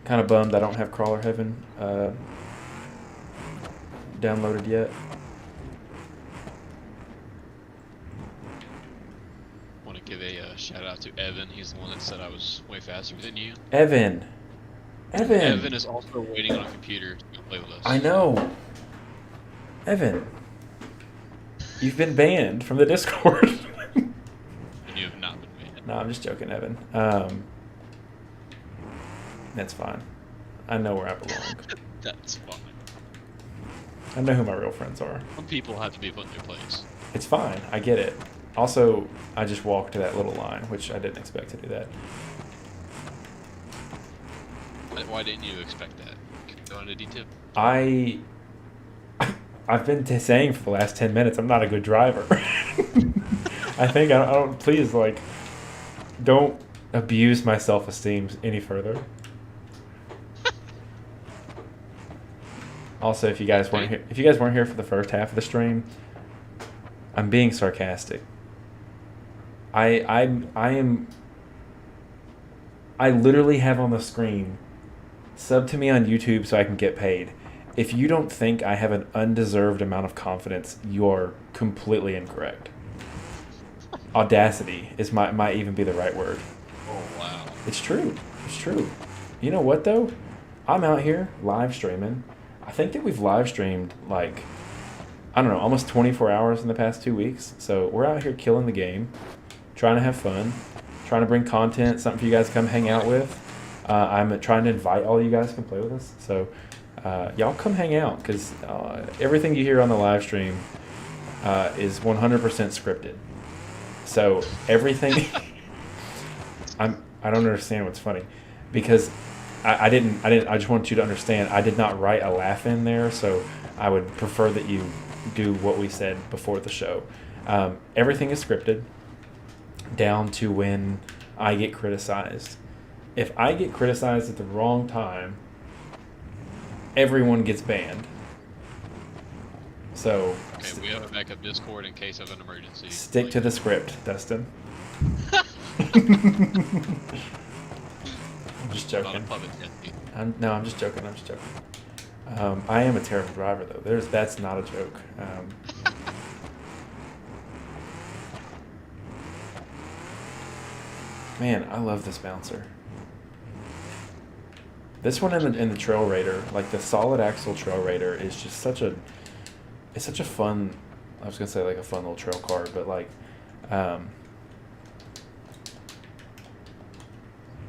Kind of bummed I don't have Crawler Heaven downloaded yet. Want to give a shout out to Evan. He's the one that said I was way faster than you. Evan Evan is also waiting on a computer to play with us. I know. Evan, you've been banned from the Discord. And you have not been banned. No, I'm just joking, Evan. That's fine. I know where I belong. That's fine. I know who my real friends are. Some people have to be put in their place. It's fine. I get it. Also, I just walked to that little line, which I didn't expect to do that. Why didn't you expect that? Can you go into detail? I've been saying for the last 10 minutes I'm not a good driver. I think I don't. Please, like, don't abuse my self-esteem any further. Also, if you guys weren't here for the first half of the stream, I'm being sarcastic. I literally have on the screen, sub to me on YouTube so I can get paid. If you don't think I have an undeserved amount of confidence, you're completely incorrect. Audacity might even be the right word. Oh wow. It's true. It's true. You know what though? I'm out here live streaming. I think that we've live streamed like, I don't know, almost 24 hours in the past 2 weeks. So we're out here killing the game, trying to have fun, trying to bring content, something for you guys to come hang out with. I'm trying to invite all you guys to come play with us. So y'all come hang out, because everything you hear on the live stream is 100% scripted. So everything, I don't understand what's funny, because I just want you to understand, I did not write a laugh in there, so I would prefer that you do what we said before the show. Everything is scripted down to when I get criticized. If I get criticized at the wrong time, everyone gets banned. So Okay, we have a backup Discord in case of an emergency. Stick to the script, Dustin. I'm just joking. I'm just joking. I am a terrible driver, though. That's not a joke. Man, I love this bouncer. This one in the Trail Raider, like the solid axle Trail Raider, is just such a fun. I was gonna say like a fun little trail car, but like,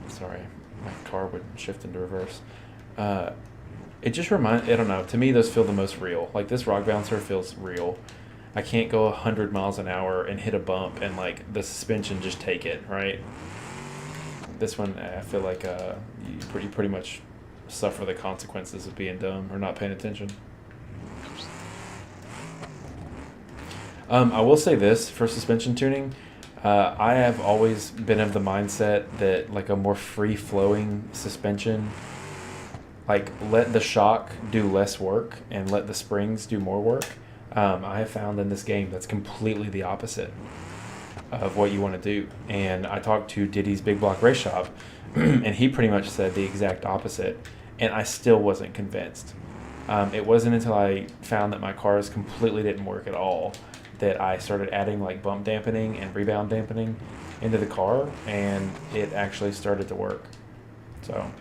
sorry, my car would shift into reverse. It just reminds, I don't know, to me those feel the most real. Like this rock bouncer feels real. I can't go 100 miles an hour and hit a bump and like the suspension just take it, right? This one, I feel like you pretty much suffer the consequences of being dumb or not paying attention. I will say this for suspension tuning. I have always been of the mindset that like a more free-flowing suspension, like let the shock do less work and let the springs do more work. I have found in this game that's completely the opposite of what you want to do. And I talked to Diddy's Big Block Race Shop, and he pretty much said the exact opposite, and I still wasn't convinced. It wasn't until I found that my cars completely didn't work at all that I started adding like bump dampening and rebound dampening into the car, and it actually started to work. So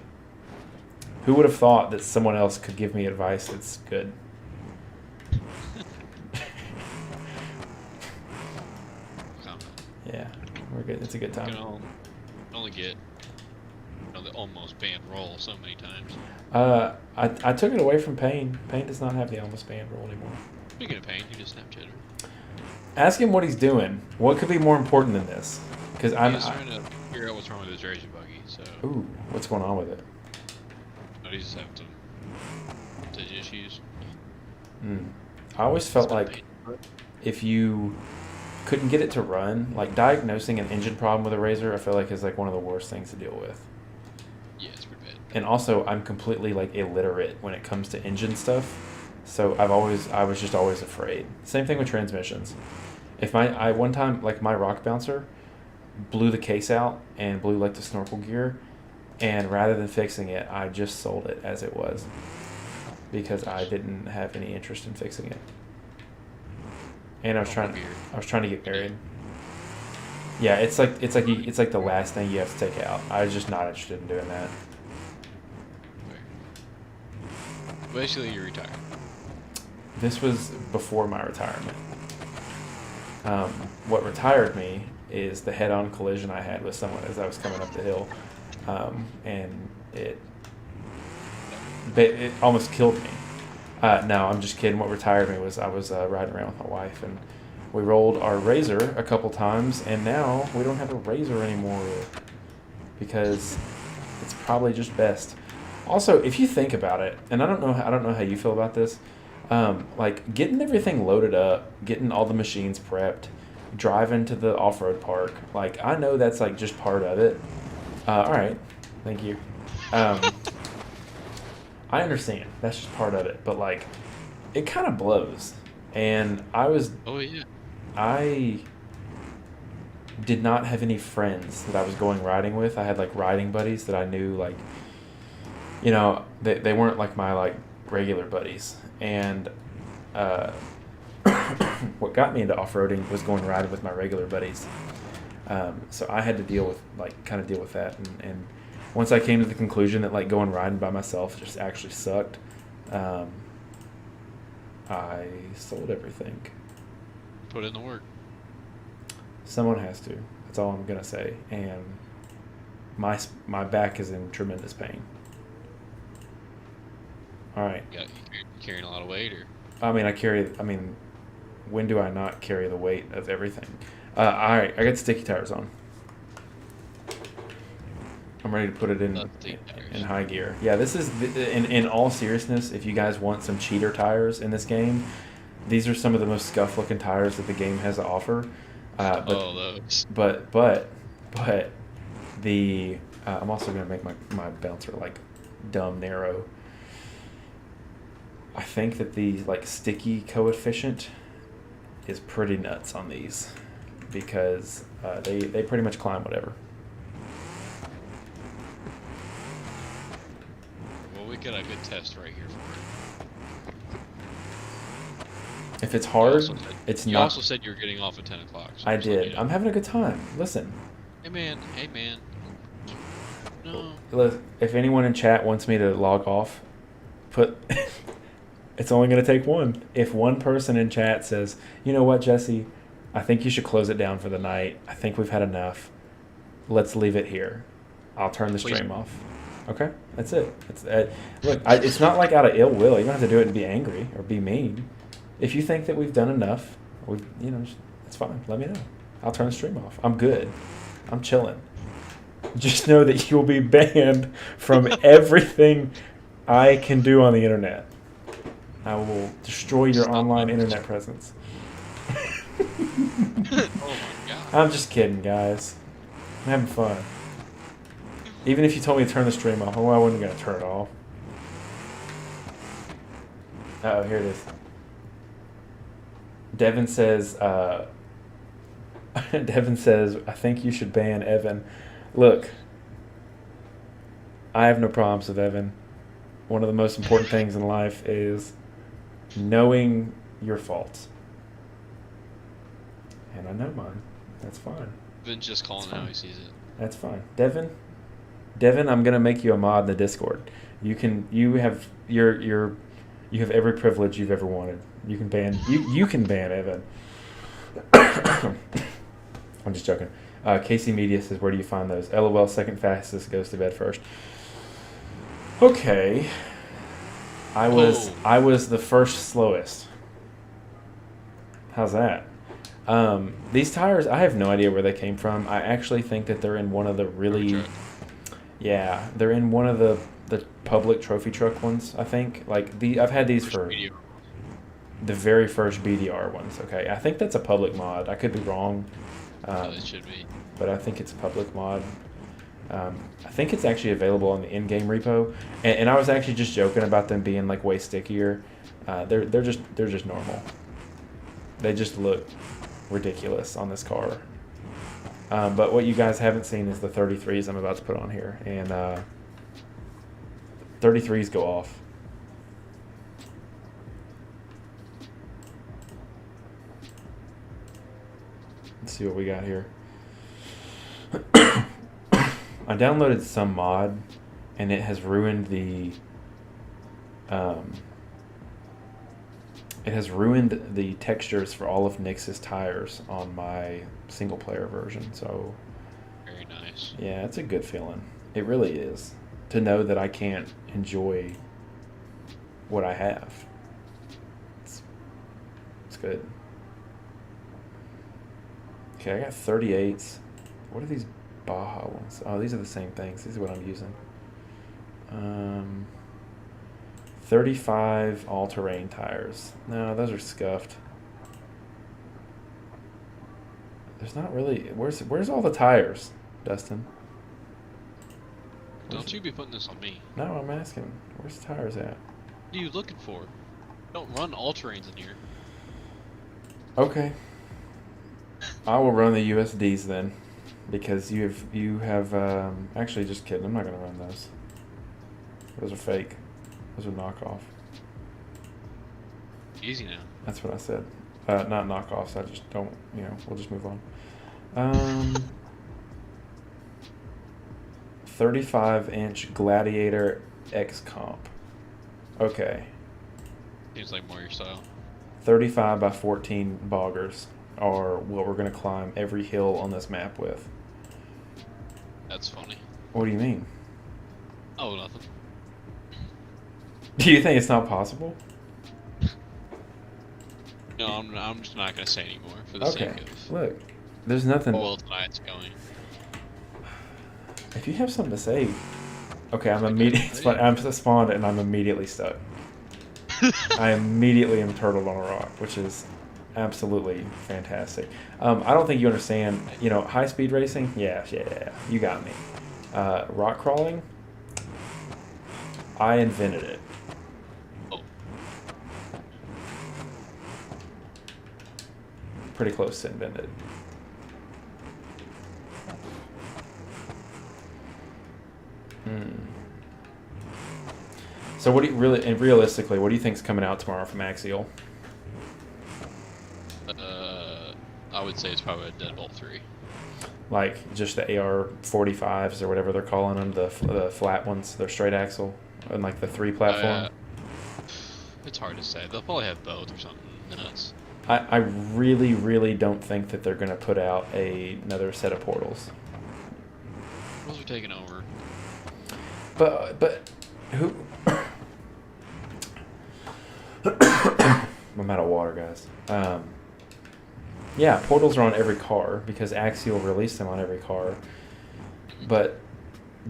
who would have thought that someone else could give me advice that's good? Yeah, we're good. It's a good time. You can only get the almost banned roll so many times. I took it away from Payne. Payne does not have the almost banned roll anymore. Speaking of Payne, you just Snapchat her. Ask him what he's doing. What could be more important than this? Because I'm trying to figure out what's wrong with his racing buggy. So. Ooh, what's going on with it? But he's just having some issues. I always felt like if you couldn't get it to run, like diagnosing an engine problem with a Razor, I feel like is like one of the worst things to deal with. Yeah, it's pretty bad. And also, I'm completely like illiterate when it comes to engine stuff, so I was just always afraid. Same thing with transmissions. If one time like my rock bouncer blew the case out and blew like the snorkel gear, and rather than fixing it, I just sold it as it was because I didn't have any interest in fixing it. And I was trying to get married. Yeah, it's like the last thing you have to take out. I was just not interested in doing that. Basically, you're retired. This was before my retirement. What retired me is the head-on collision I had with someone as I was coming up the hill, and it almost killed me. No, I'm just kidding. What retired me was I was riding around with my wife, and we rolled our Razor a couple times, and now we don't have a Razor anymore because it's probably just best. Also, if you think about it, and I don't know how you feel about this, like getting everything loaded up, getting all the machines prepped, driving to the off-road park, like I know that's like just part of it. All right, thank you. I understand. That's just part of it. But, like, it kind of blows. And Oh yeah. I did not have any friends that I was going riding with. I had, like, riding buddies that I knew, like, you know, they weren't, like, my, like, regular buddies. And what got me into off-roading was going riding with my regular buddies. So I had to deal with, like, kind of deal with that. And once I came to the conclusion that, like, going riding by myself just actually sucked, I sold everything. Put in the work. Someone has to. That's all I'm gonna say. And my back is in tremendous pain. All right. You carrying a lot of weight, or I mean, when do I not carry the weight of everything? All right. I got sticky tires on. I'm ready to put it in high gear. Yeah, this is in all seriousness. If you guys want some cheater tires in this game, these are some of the most scuff looking tires that the game has to offer. those. But the I'm also gonna make my bouncer like dumb narrow. I think that the like sticky coefficient is pretty nuts on these because they pretty much climb whatever. Well, we got a good test right here for it. If it's hard, it's you not. You also said you were getting off at 10 o'clock. So I did. I'm having a good time. Listen. Hey man. No. Look, if anyone in chat wants me to log off, it's only going to take one. If one person in chat says, you know what, Jesse, I think you should close it down for the night. I think we've had enough. Let's leave it here. I'll turn the stream off. Okay? That's it. Look, it's not like out of ill will. You don't have to do it to be angry or be mean. If you think that we've done enough, it's fine. Let me know. I'll turn the stream off. I'm good. I'm chilling. Just know that you'll be banned from everything I can do on the internet. I will destroy your online internet presence. Oh my god. I'm just kidding, guys. I'm having fun. Even if you told me to turn the stream off, I wasn't going to turn it off. Uh-oh, here it is. Devin says, I think you should ban Evan. Look, I have no problems with Evan. One of the most important things in life is knowing your faults. And I know mine. That's fine. Evan's just calling how he sees it. That's fine. Devin, I'm gonna make you a mod in the Discord. You have every privilege you've ever wanted. You can ban Evan. I'm just joking. Casey Media says, where do you find those? LOL, second fastest goes to bed first. Okay. I was the first slowest. How's that? These tires, I have no idea where they came from. I actually think that they're in one of the they're in one of the public trophy truck ones, I think. I've had these for the very first BDR ones, okay? I think that's a public mod. I could be wrong. It should be. But I think it's a public mod. I think it's actually available on the in-game repo. And I was actually just joking about them being like way stickier. They're just normal. They just look ridiculous on this car. But what you guys haven't seen is the 33s I'm about to put on here. And 33s go off. Let's see what we got here. I downloaded some mod, and it has ruined the textures for all of Nyx's tires on my single player version. So Very nice. yeah, it's a good feeling. It really is, to know that I can't enjoy what I have. It's good. Okay, I got 38s. What are these Baja ones? Oh, these are the same things. These are what I'm using. 35 all-terrain tires. No, those are scuffed. There's not really... Where's all the tires, Dustin? Don't Don't you be putting this on me. No, I'm asking. Where's the tires at? What are you looking for? Don't run all-terrains in here. Okay. I will run the USDs then, because you have actually, just kidding. I'm not gonna run those. Those are fake. Those are knockoff. Easy now. That's what I said. Not knockoffs. I just don't. We'll just move on. 35-inch Gladiator X Comp. Okay. Seems like more your style. 35 by 14 boggers are what we're going to climb every hill on this map with. That's funny. What do you mean? Oh, nothing. Do you think it's not possible? No, I'm just not gonna say anymore for the Okay. sake of. Look, there's nothing. Well, tonight's going. If you have something to say, okay, I'm immediately. I'm spawned and I'm immediately stuck. I immediately am turtled on a rock, which is absolutely fantastic. I don't think you understand. High speed racing. Yeah, you got me. Rock crawling. I invented it. Oh, Pretty close to invented. So what do you really, and realistically, what do you think's coming out tomorrow from Axial? I would say it's probably a Deadbolt 3. Like just the AR-45s or whatever they're calling them, the flat ones, they're straight axle, and like the 3 platform. It's hard to say. They'll probably have both or something nuts. I really, really don't think that they're going to put out another set of portals. Those are taking over. But who? I'm out of water, guys. Yeah, portals are on every car because Axial released them on every car. But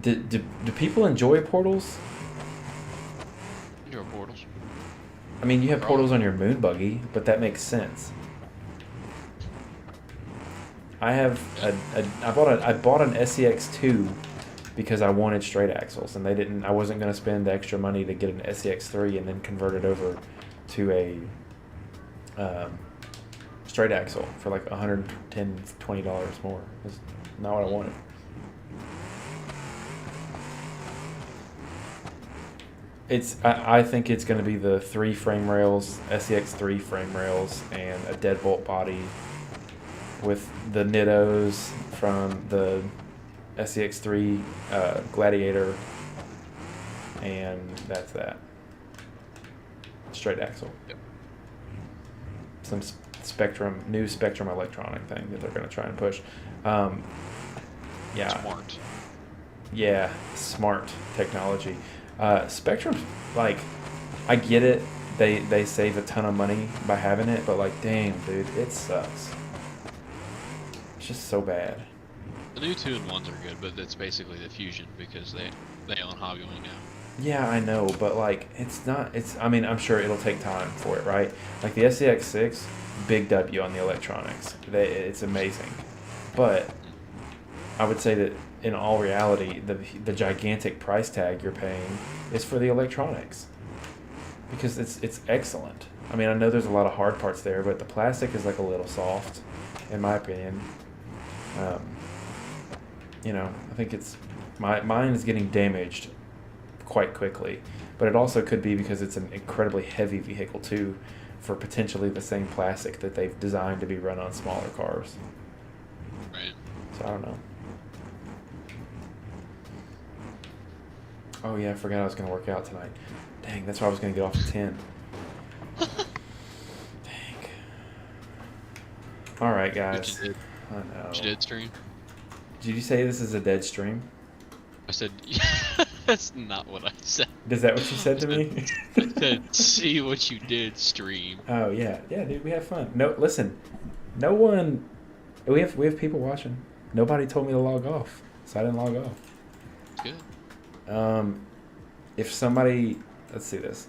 do people enjoy portals? Your portals. I mean, you have portals on your moon buggy, but that makes sense. I bought an SEX2 because I wanted straight axles, and I wasn't going to spend the extra money to get an SEX3 and then convert it over to a straight axle for like $110, $20 more. That's not what I wanted. I think it's going to be the 3 frame rails, SEX3 frame rails, and a deadbolt body with the Nittos from the SEX3 Gladiator, and that's that. Straight axle. Yep. Some new Spectrum electronic thing that they're going to try and push. Yeah. Smart. Yeah, smart technology. Spectrum's like, I get it. They save a ton of money by having it, but like, damn, dude, it sucks. It's just so bad. The new 2-in-1s are good, but it's basically the Fusion because they own Hobbywing now. Yeah, I know, but like, I mean, I'm sure it'll take time for it, right? Like the SEX6, big W on the electronics. It's amazing. But I would say that in all reality, the gigantic price tag you're paying is for the electronics. Because it's excellent. I mean, I know there's a lot of hard parts there, but the plastic is like a little soft, in my opinion. I think mine is getting damaged quite quickly, but it also could be because it's an incredibly heavy vehicle too, for potentially the same plastic that they've designed to be run on smaller cars. Right. So I don't know. Oh yeah, I forgot I was going to work out tonight. Dang, that's why I was going to get off at 10. Dang. All right, guys. I know. You did stream? Did you say this is a dead stream? I said, that's not what I said. Is that what you said to me? I said, see what you did, stream. Oh yeah, dude, we have fun. No, listen, no one. We have people watching. Nobody told me to log off, so I didn't log off. Good. If somebody, let's see this.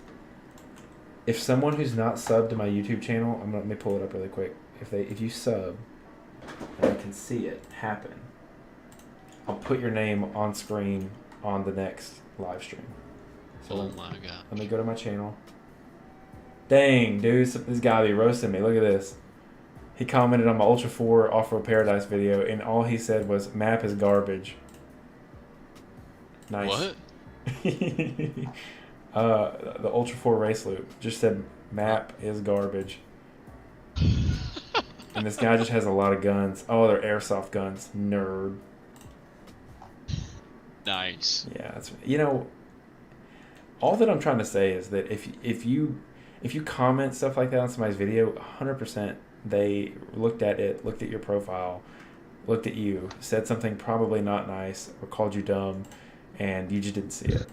If someone who's not subbed to my YouTube channel, let me pull it up really quick. If you sub, and I can see it happen, I'll put your name on screen on the next live stream. So Oh my god. let me go to my channel. Dang, dude, this guy be roasting me. Look at this. He commented on my Ultra 4 Off-Road Paradise video, and all he said was, "Map is garbage." Nice. What? The Ultra 4 race loop just said, "Map is garbage." And this guy just has a lot of guns. Oh, they're airsoft guns. Nerd. Nice. Yeah, that's, you know, all that I'm trying to say is that if you comment stuff like that on somebody's video, 100% they looked at it, looked at your profile, looked at you, said something probably not nice, or called you dumb, and you just didn't see it.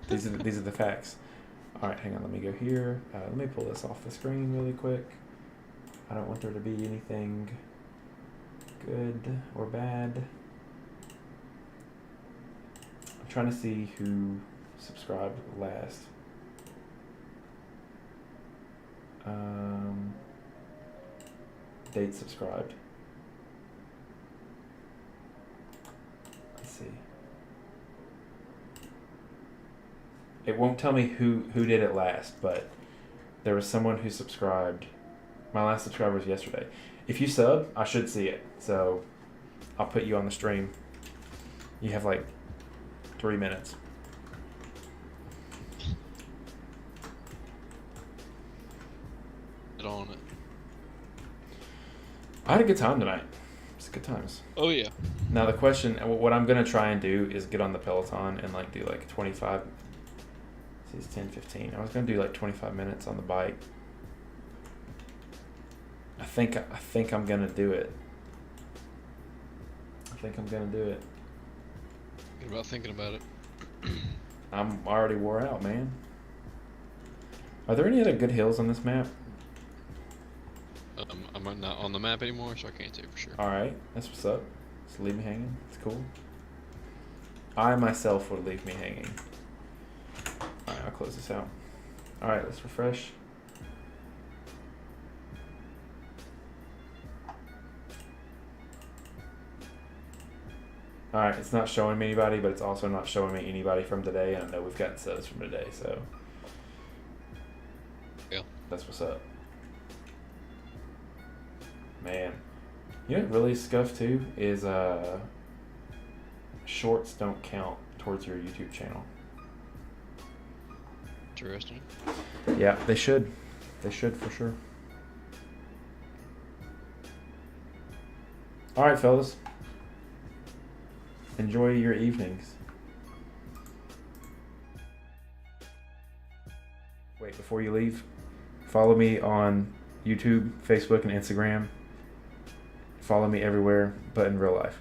These are the facts. All right, hang on. Let me go here. Let me pull this off the screen really quick. I don't want there to be anything good or bad. I'm trying to see who subscribed last. Date subscribed. Let's see. It won't tell me who did it last, but there was someone who subscribed. My last subscriber was yesterday. If you sub, I should see it. So I'll put you on the stream. You have like 3 minutes. Get on it. I had a good time tonight. It's good times. Oh yeah. Now the question, what I'm gonna try and do is get on the Peloton and like do like 25. See, it's 10, 15. I was gonna do like 25 minutes on the bike. I think I'm gonna do it. What about thinking about it? I'm already wore out, man. Are there any other good hills on this map? I'm not on the map anymore, so I can't say for sure. Alright, that's what's up. Just leave me hanging. It's cool. I myself would leave me hanging. Alright, I'll close this out. Alright, let's refresh. Alright, it's not showing me anybody, but it's also not showing me anybody from today. And I know we've gotten subs from today, so. Yeah. That's what's up. Man. You know what really scuffed too is shorts don't count towards your YouTube channel. Interesting. Yeah, they should. They should for sure. Alright, fellas. Enjoy your evenings. Wait, before you leave, follow me on YouTube, Facebook, and Instagram. Follow me everywhere but in real life.